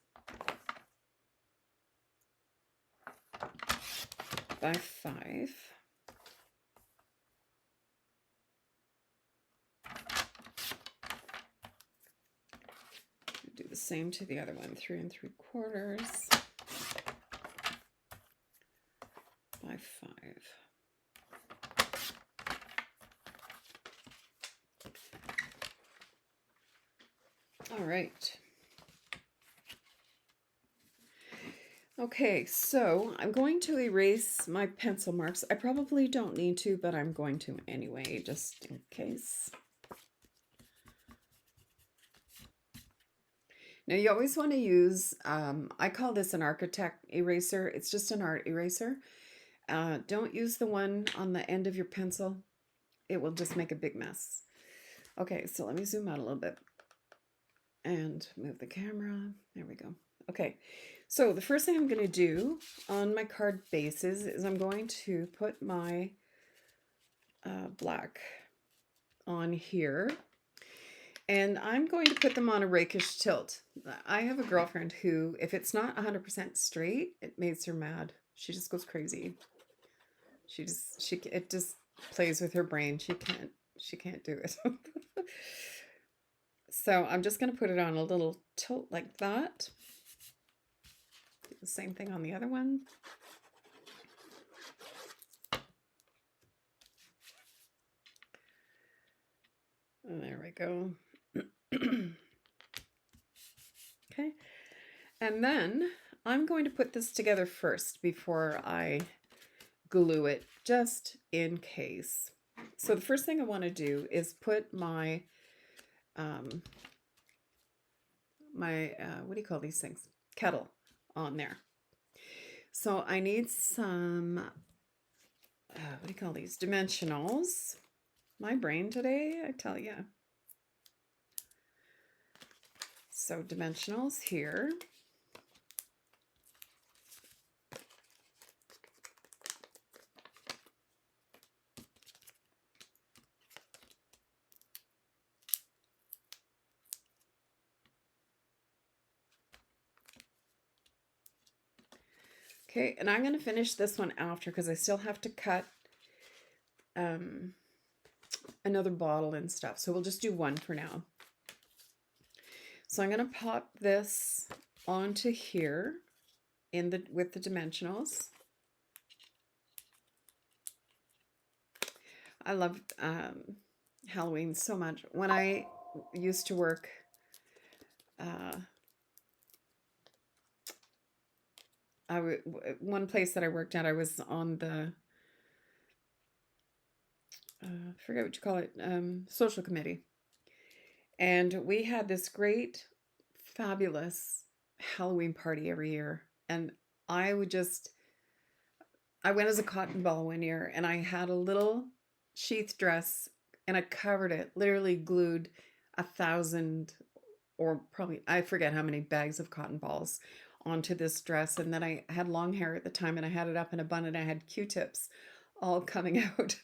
by 5. Do the same to the other one, 3 3/4 by 5. All right. Okay, so I'm going to erase my pencil marks. I probably don't need to, but I'm going to anyway, just in case. Now you always want to use, I call this an architect eraser. It's just an art eraser. Don't use the one on the end of your pencil. It will just make a big mess. Okay, so let me zoom out a little bit and move the camera. There we go. Okay, so the first thing I'm going to do on my card bases is I'm going to put my black on here. And I'm going to put them on a rakish tilt. I have a girlfriend who, if it's not 100% straight, it makes her mad. She just goes crazy. It just plays with her brain. She can't do it. So I'm just going to put it on a little tilt like that. Do the same thing on the other one. And there we go. Okay. And then I'm going to put this together first before I glue it, just in case. So the first thing I want to do is put my what do you call these things? Kettle on there. So I need some, what do you call these? Dimensionals. My brain today, I tell you. So dimensionals here. Okay, and I'm going to finish this one after because I still have to cut another bottle and stuff. So we'll just do one for now. So I'm going to pop this onto here with the dimensionals. I love Halloween so much. When I used to work one place that I worked at, I was on the I forget what you call it, social committee. And we had this great, fabulous Halloween party every year. And I went as a cotton ball one year, and I had a little sheath dress, and I covered it, literally glued 1,000 or probably, I forget how many bags of cotton balls onto this dress. And then I had long hair at the time, and I had it up in a bun, and I had Q-tips all coming out.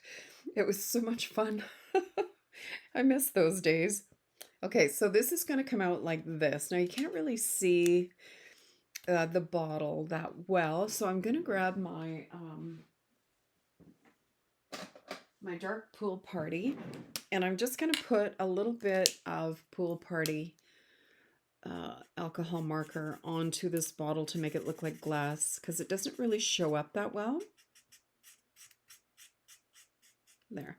It was so much fun. I miss those days. Okay, so this is going to come out like this. Now you can't really see the bottle that well, so I'm going to grab my my dark Pool Party, and I'm just going to put a little bit of Pool Party alcohol marker onto this bottle to make it look like glass, because it doesn't really show up that well. There.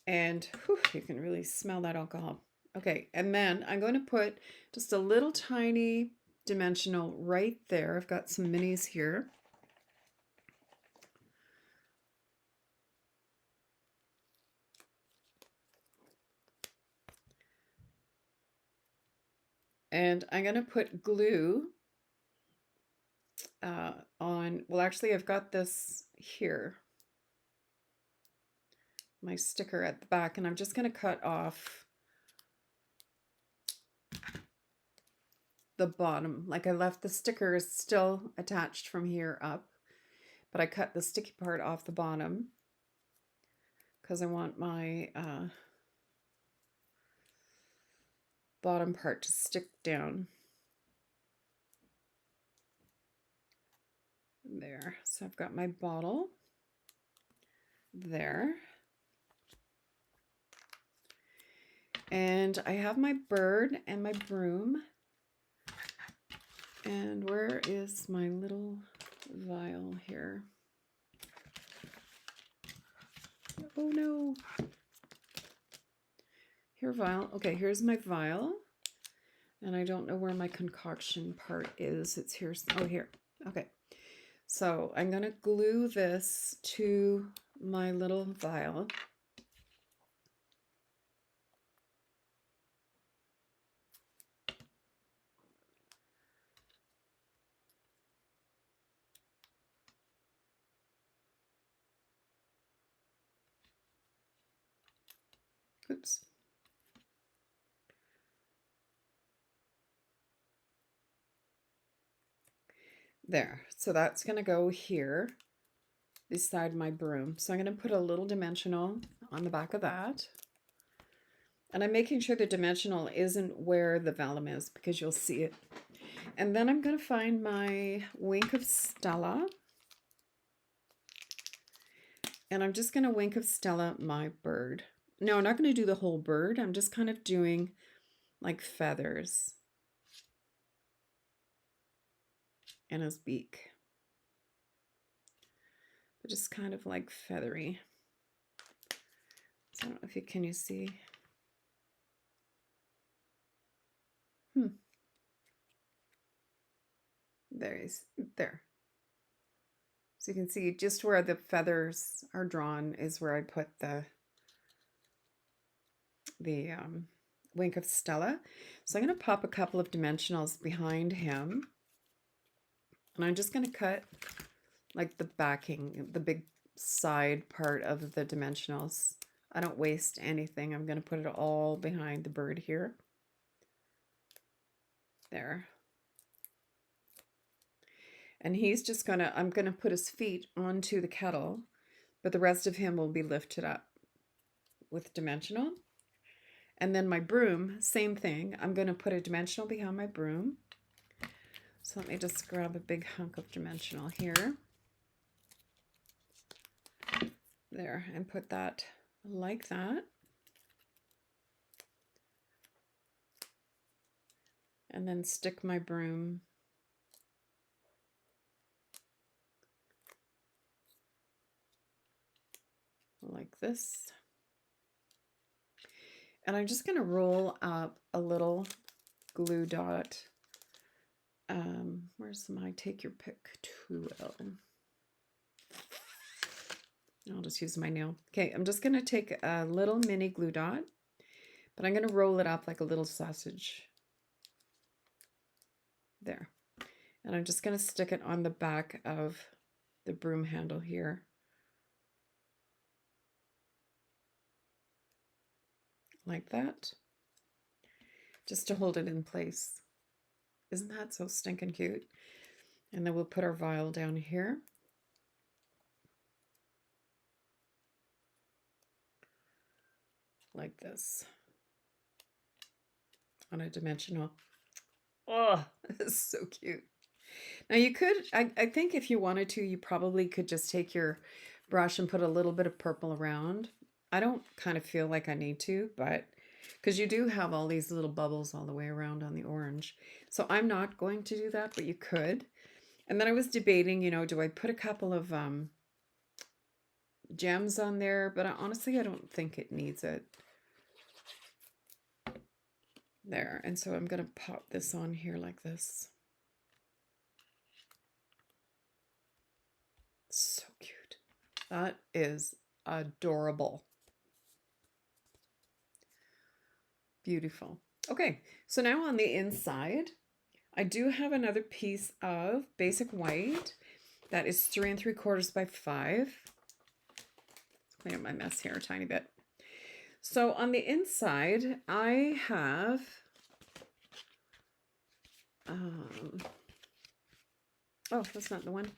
And whew, you can really smell that alcohol. Okay, and then I'm going to put just a little tiny dimensional right there. I've got some minis here. And I'm going to put glue on, well, actually, I've got this here, my sticker at the back, and I'm just going to cut off the bottom. Like I left the sticker still attached from here up, but I cut the sticky part off the bottom because I want my bottom part to stick down. There, so I've got my bottle there. And I have my bird and my broom. And where is my little vial here? Oh no. Here, vial. Okay, here's my vial. And I don't know where my concoction part is. It's here. Oh, here. Okay, so I'm going to glue this to my little vial. Oops. There, so that's going to go here beside my broom. So I'm going to put a little dimensional on the back of that. And I'm making sure the dimensional isn't where the vellum is because you'll see it. And then I'm going to find my Wink of Stella. And I'm just going to Wink of Stella my bird. No, I'm not going to do the whole bird. I'm just kind of doing like feathers in his beak. But just kind of like feathery. So I don't know if you can you see. There he's there. So you can see just where the feathers are drawn is where I put the Wink of Stella. So I'm going to pop a couple of dimensionals behind him. And I'm just going to cut like the backing, the big side part of the dimensionals. I don't waste anything. I'm going to put it all behind the bird here. There. And he's just going to, I'm going to put his feet onto the kettle, but the rest of him will be lifted up with dimensional. And then my broom, same thing. I'm going to put a dimensional behind my broom. So let me just grab a big hunk of dimensional here. There, and put that like that. And then stick my broom like this. And I'm just going to roll up a little glue dot. Where's my take your pick tool? I'll just use my nail. Okay, I'm just going to take a little mini glue dot, but I'm going to roll it up like a little sausage. There. And I'm just going to stick it on the back of the broom handle here. Like that. Just to hold it in place. Isn't that so stinking cute? And then we'll put our vial down here. Like this. On a dimensional. Oh, it's so cute. Now you could, I think if you wanted to, you probably could just take your brush and put a little bit of purple around. I don't kind of feel like I need to, but because you do have all these little bubbles all the way around on the orange. So I'm not going to do that, but you could. And then I was debating, you know, do I put a couple of gems on there? But honestly, I don't think it needs it. There. And so I'm going to pop this on here like this. So cute. That is adorable. Beautiful. Okay, so now on the inside, I do have another piece of basic white that is 3 3/4 by 5. Let's clean up my mess here a tiny bit. So on the inside, I have oh, that's not the one.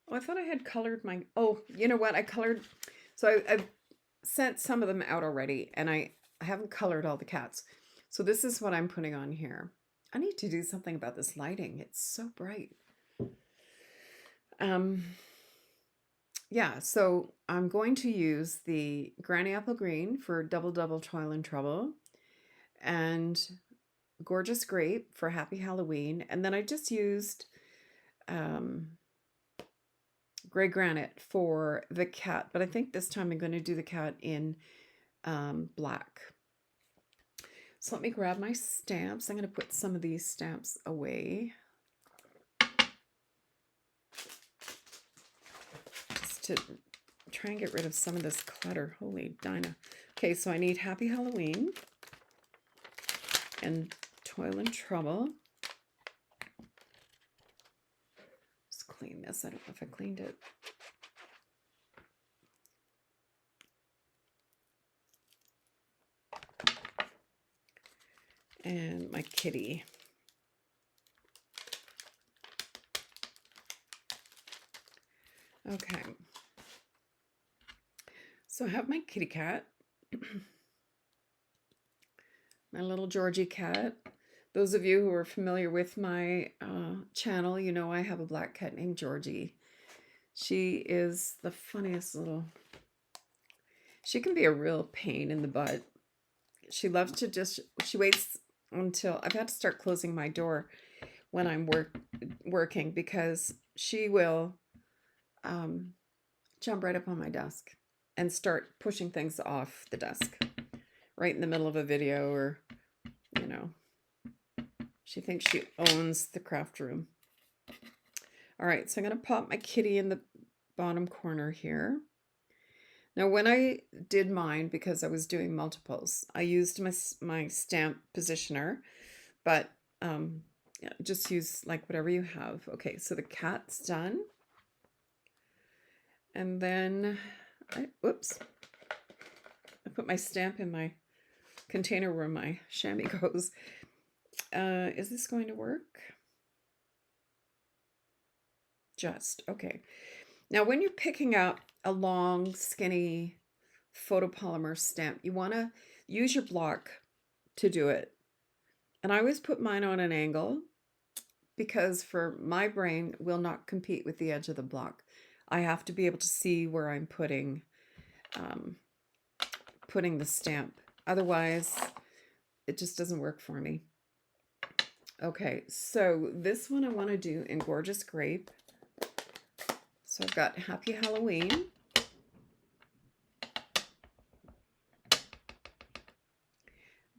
Oh, I thought I had colored my, oh, you know what? I colored, so I've sent some of them out already, and I haven't colored all the cats. So this is what I'm putting on here. I need to do something about this lighting. It's so bright. Yeah, so I'm going to use the Granny Apple Green for Double Double Toil and Trouble, and Gorgeous Grape for Happy Halloween, and then I just used Gray Granite for the cat, but I think this time I'm going to do the cat in black. So let me grab my stamps. I'm going to put some of these stamps away. to try and get rid of some of this clutter. Holy Dinah. Okay, so I need Happy Halloween and Toil and Trouble. Let's clean this. I don't know if I cleaned it. And my kitty. Okay. So I have my kitty cat. My little Georgie cat. Those of you who are familiar with my channel, you know I have a black cat named Georgie. She is the funniest little... She can be a real pain in the butt. She loves to just... She waits until... I've had to start closing my door when I'm working because she will jump right up on my desk and start pushing things off the desk right in the middle of a video, or, you know, she thinks she owns the craft room. All right, so I'm going to pop my kitty in the bottom corner here. Now, when I did mine, because I was doing multiples, I used my stamp positioner, but yeah, just use like whatever you have. Okay, so the cat's done. And then, whoops, I put my stamp in my container where my chamois goes. Is this going to work? Just, okay. Now, when you're picking up a long, skinny photopolymer stamp, you want to use your block to do it. And I always put mine on an angle because for my brain will not compete with the edge of the block. I have to be able to see where I'm putting the stamp. Otherwise, it just doesn't work for me. Okay, so this one I want to do in Gorgeous Grape. So I've got Happy Halloween.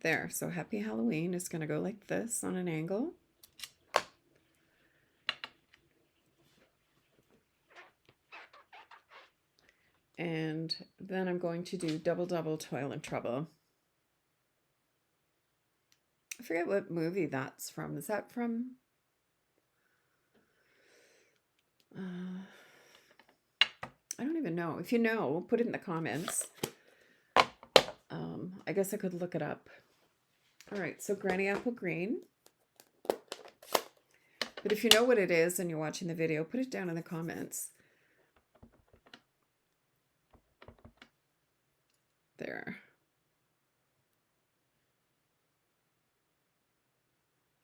There, so Happy Halloween is going to go like this on an angle. And then I'm going to do Double Double Toil and Trouble. I forget what movie that's from. Is that from... I don't even know. If you know, put it in the comments. I guess I could look it up. All right, so Granny Apple Green. But if you know what it is and you're watching the video, put it down in the comments. There.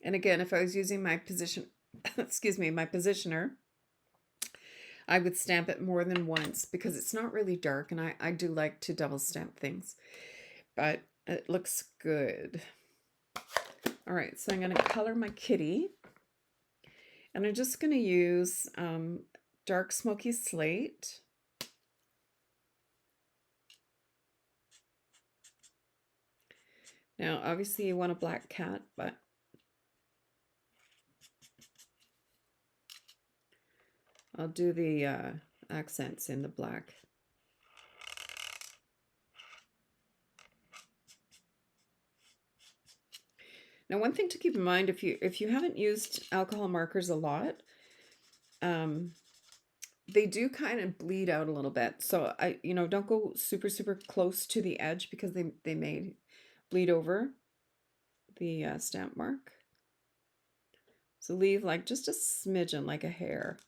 And again, if I was using my position, excuse me, my positioner, I would stamp it more than once because it's not really dark, and I do like to double stamp things, but it looks good. All right, so I'm going to color my kitty, and I'm just going to use dark smoky slate. Now, obviously you want a black cat, but I'll do the accents in the black. Now, one thing to keep in mind, if you haven't used alcohol markers a lot, they do kind of bleed out a little bit. So don't go super close to the edge because they may bleed over the stamp mark. So leave like just a smidgen, like a hair,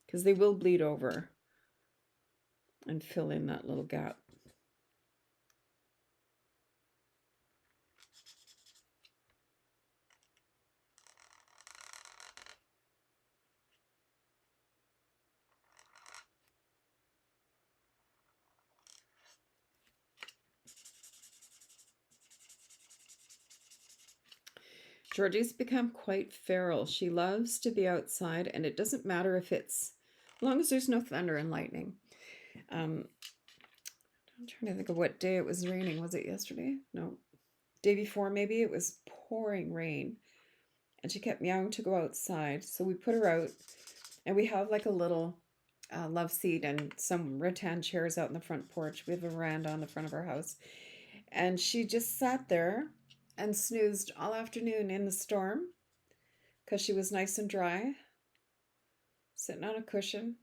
because they will bleed over and fill in that little gap. Georgie's become quite feral. She loves to be outside, and it doesn't matter if it's, as long as there's no thunder and lightning. I'm trying to think of what day it was raining. Was it yesterday? No. Day before, maybe. It was pouring rain, and she kept meowing to go outside. So we put her out, and we have like a little love seat and some rattan chairs out in the front porch. We have a veranda on the front of our house. And she just sat there and snoozed all afternoon in the storm because she was nice and dry, sitting on a cushion.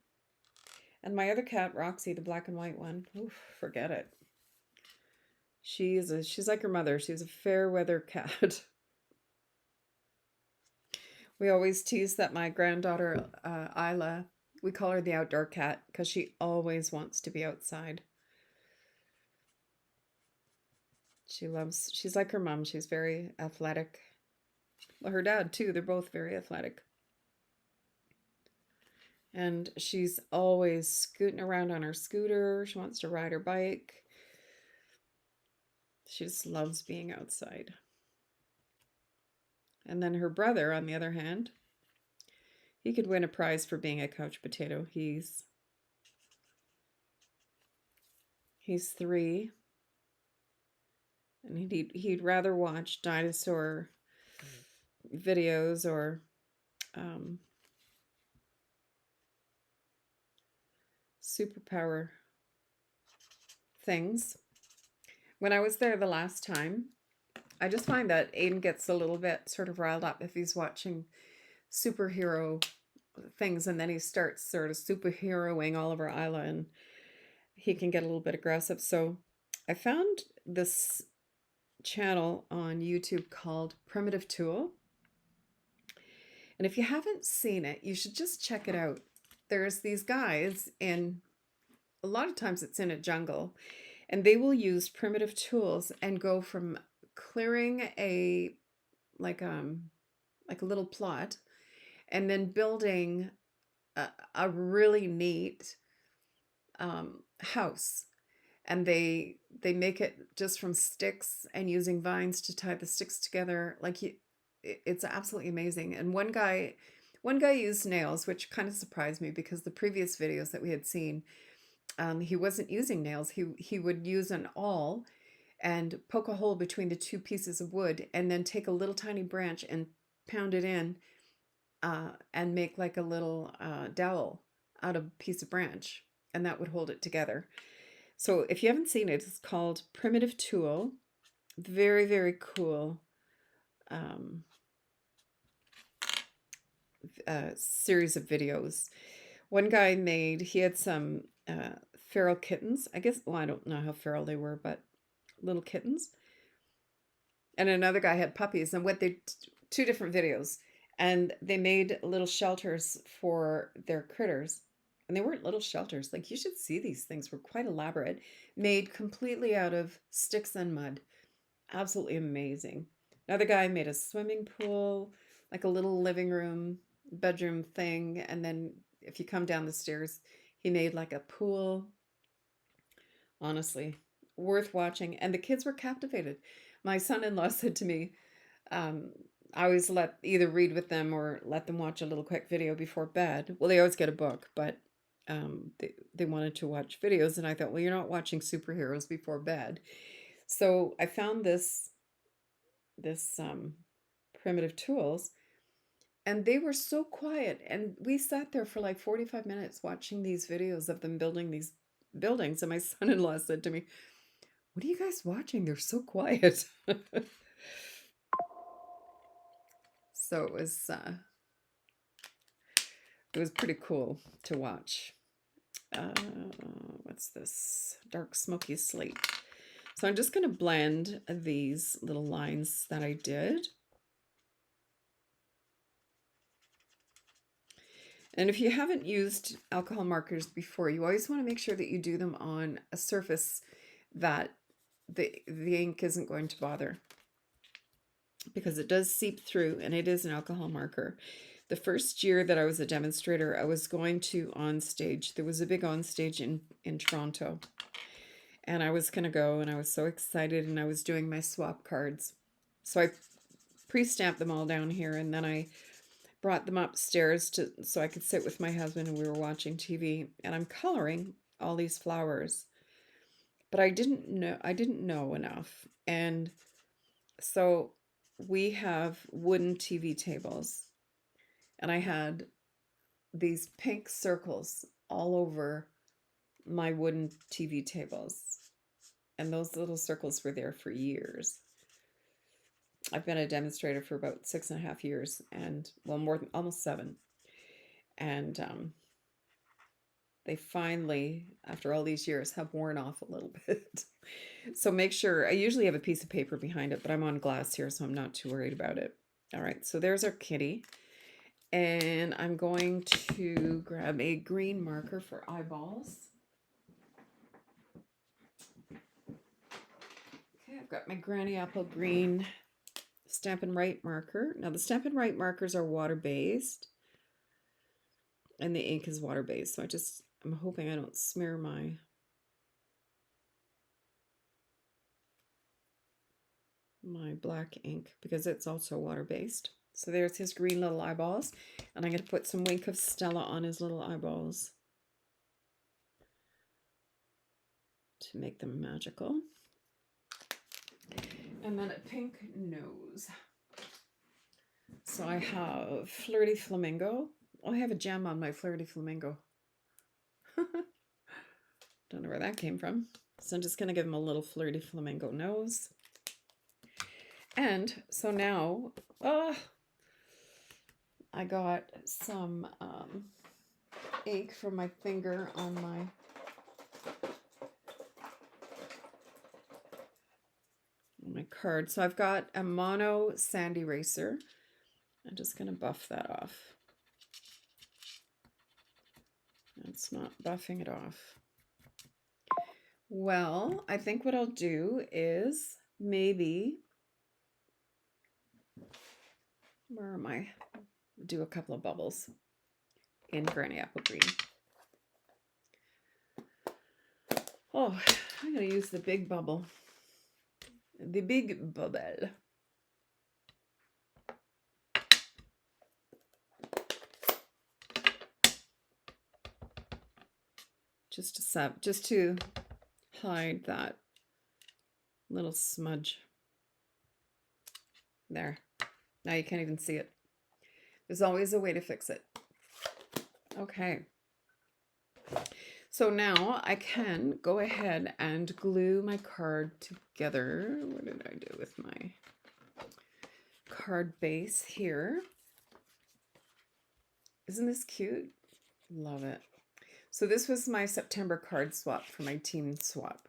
And my other cat, Roxy, the black and white one, oof, forget it. She's like her mother. She's a fair weather cat. We always tease that my granddaughter, Isla, we call her the outdoor cat because she always wants to be outside. She's like her mom. She's very athletic. Well, her dad, too. They're both very athletic. And she's always scooting around on her scooter. She wants to ride her bike. She just loves being outside. And then her brother, on the other hand, he could win a prize for being a couch potato. He's 3, and he'd rather watch dinosaur videos or superpower things. When I was there the last time, I just find that Aiden gets a little bit sort of riled up if he's watching superhero things, and then he starts sort of superheroing Oliver Isla, and he can get a little bit aggressive. So I found this channel on YouTube called Primitive Tool. And if you haven't seen it, you should just check it out. There's these guys in, a lot of times it's in a jungle, and they will use primitive tools and go from clearing a like a little plot and then building a really neat house. And they make it just from sticks and using vines to tie the sticks together. Like it's absolutely amazing. And one guy used nails, which kind of surprised me because the previous videos that we had seen, he wasn't using nails. He would use an awl and poke a hole between the 2 pieces of wood and then take a little tiny branch and pound it in and make like a little dowel out of a piece of branch, and that would hold it together. So if you haven't seen it, it's called Primitive Tool. Very, very cool series of videos. One guy he had some feral kittens. I guess, well, I don't know how feral they were, but little kittens. And another guy had puppies, and 2 different videos. And they made little shelters for their critters. And they weren't little shelters. Like, you should see these things. Were quite elaborate. Made completely out of sticks and mud. Absolutely amazing. Another guy made a swimming pool, like a little living room, bedroom thing. And then if you come down the stairs, he made like a pool. Honestly, worth watching. And the kids were captivated. My son-in-law said to me, I always either read with them or let them watch a little quick video before bed. Well, they always get a book, but they wanted to watch videos, and I thought, well, you're not watching superheroes before bed. So I found this primitive tools, and they were so quiet, and we sat there for like 45 minutes watching these videos of them building these buildings, and my son-in-law said to me, what are you guys watching? They're so quiet. So it was pretty cool to watch. What's this? Dark smoky slate. So I'm just going to blend these little lines that I did. And if you haven't used alcohol markers before, you always want to make sure that you do them on a surface that the ink isn't going to bother, because it does seep through, and it is an alcohol marker. The first year that I was a demonstrator, I was going to OnStage. There was a big OnStage in Toronto, and I was going to go, and I was so excited, and I was doing my swap cards. So I pre-stamped them all down here, and then I brought them upstairs so I could sit with my husband, and we were watching TV, and I'm coloring all these flowers. But I didn't know enough. And so we have wooden TV tables, and I had these pink circles all over my wooden TV tables. And those little circles were there for years. I've been a demonstrator for about 6.5 years, and well, more than almost 7. And they finally, after all these years, have worn off a little bit. So make sure, I usually have a piece of paper behind it, but I'm on glass here, so I'm not too worried about it. All right, so there's our kitty. And I'm going to grab a green marker for eyeballs. Okay, I've got my Granny Apple green Stampin' Right marker. Now the Stampin' Right markers are water-based, and the ink is water-based, so I'm hoping I don't smear my black ink, because it's also water-based. So there's his green little eyeballs, and I'm going to put some Wink of Stella on his little eyeballs to make them magical. And then a pink nose. So I have Flirty Flamingo. Oh, I have a gem on my Flirty Flamingo. Don't know where that came from. So I'm just going to give him a little Flirty Flamingo nose. And so now, I got some ink from my finger on my card. So I've got a mono sand eraser. I'm just going to buff that off. It's not buffing it off. Well, I think what I'll do is maybe, where am I? Do a couple of bubbles in Granny Apple Green. Oh, I'm going to use the big bubble. The big bubble. Just to hide that little smudge. There. Now you can't even see it. There's always a way to fix it. Okay. So now I can go ahead and glue my card together. What did I do with my card base here? Isn't this cute? Love it. So this was my September card swap for my team swap.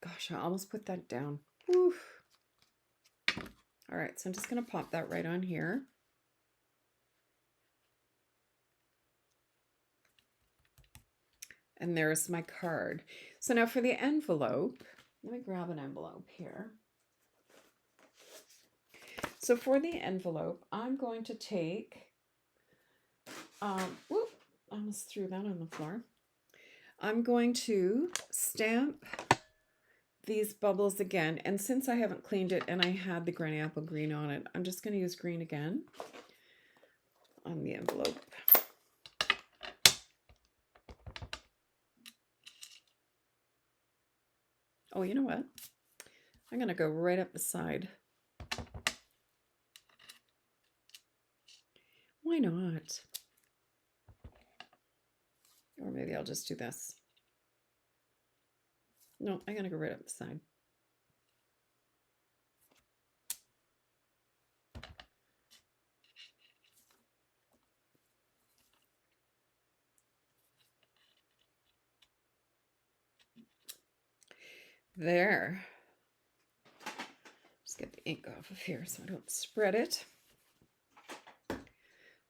Gosh, I almost put that down. Oof. All right, so I'm just going to pop that right on here. And there's my card. So now for the envelope, let me grab an envelope here. So for the envelope, I'm going to take, whoop, I almost threw that on the floor. I'm going to stamp these bubbles again. And since I haven't cleaned it and I had the Granny Apple green on it, I'm just going to use green again on the envelope. Oh, you know what? I'm going to go right up the side. Why not? Or maybe I'll just do this. No, I'm going to go right up the side. There. Just get the ink off of here so I don't spread it.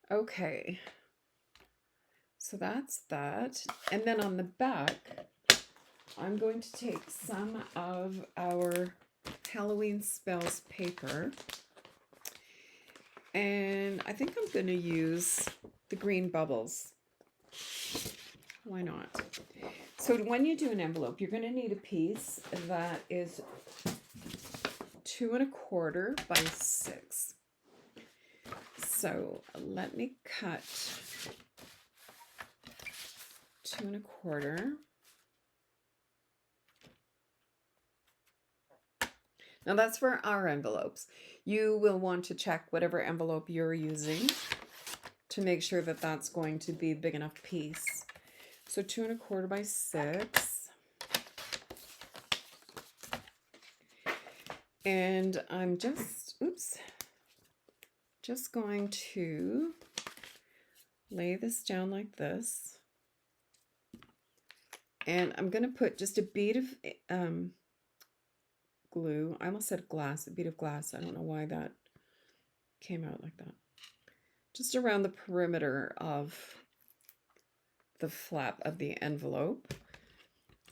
Okay. So that's that. And then on the back, I'm going to take some of our Halloween Spells paper. And I think I'm going to use the green bubbles. Why not? So when you do an envelope, you're going to need a piece that is 2 1/4 by 6. So let me cut 2 1/4. Now that's for our envelopes. You will want to check whatever envelope you're using to make sure that that's going to be a big enough piece. So 2 1/4 by 6. And I'm just going to lay this down like this. And I'm going to put just a bead of glue. I almost said glass, a bead of glass. I don't know why that came out like that. Just around the perimeter of the flap of the envelope.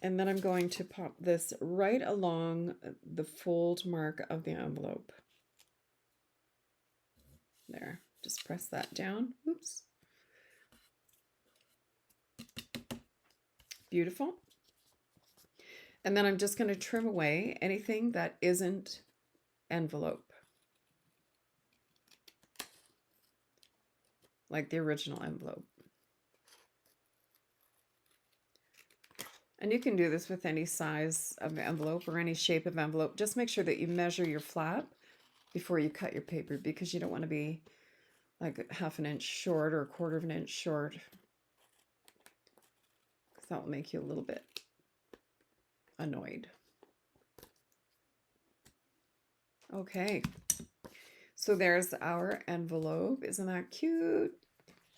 And then I'm going to pop this right along the fold mark of the envelope. There, just press that down. Oops. Beautiful. And then I'm just going to trim away anything that isn't envelope, like the original envelope. And you can do this with any size of envelope or any shape of envelope. Just make sure that you measure your flap before you cut your paper, because you don't want to be like 1/2 inch short or 1/4 inch short, because that will make you a little bit annoyed. Okay, so there's our envelope. Isn't that cute?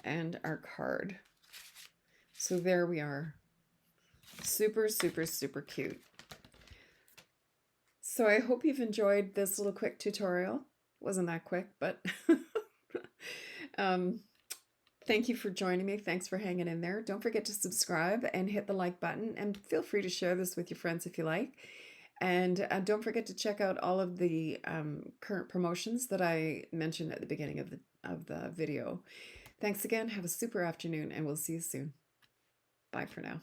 And our card. So there we are. Super, super, super cute. So I hope you've enjoyed this little quick tutorial. Wasn't that quick, but thank you for joining me. Thanks for hanging in there. Don't forget to subscribe and hit the like button, and feel free to share this with your friends if you like. And don't forget to check out all of the current promotions that I mentioned at the beginning of the video. Thanks again. Have a super afternoon, and we'll see you soon. Bye for now.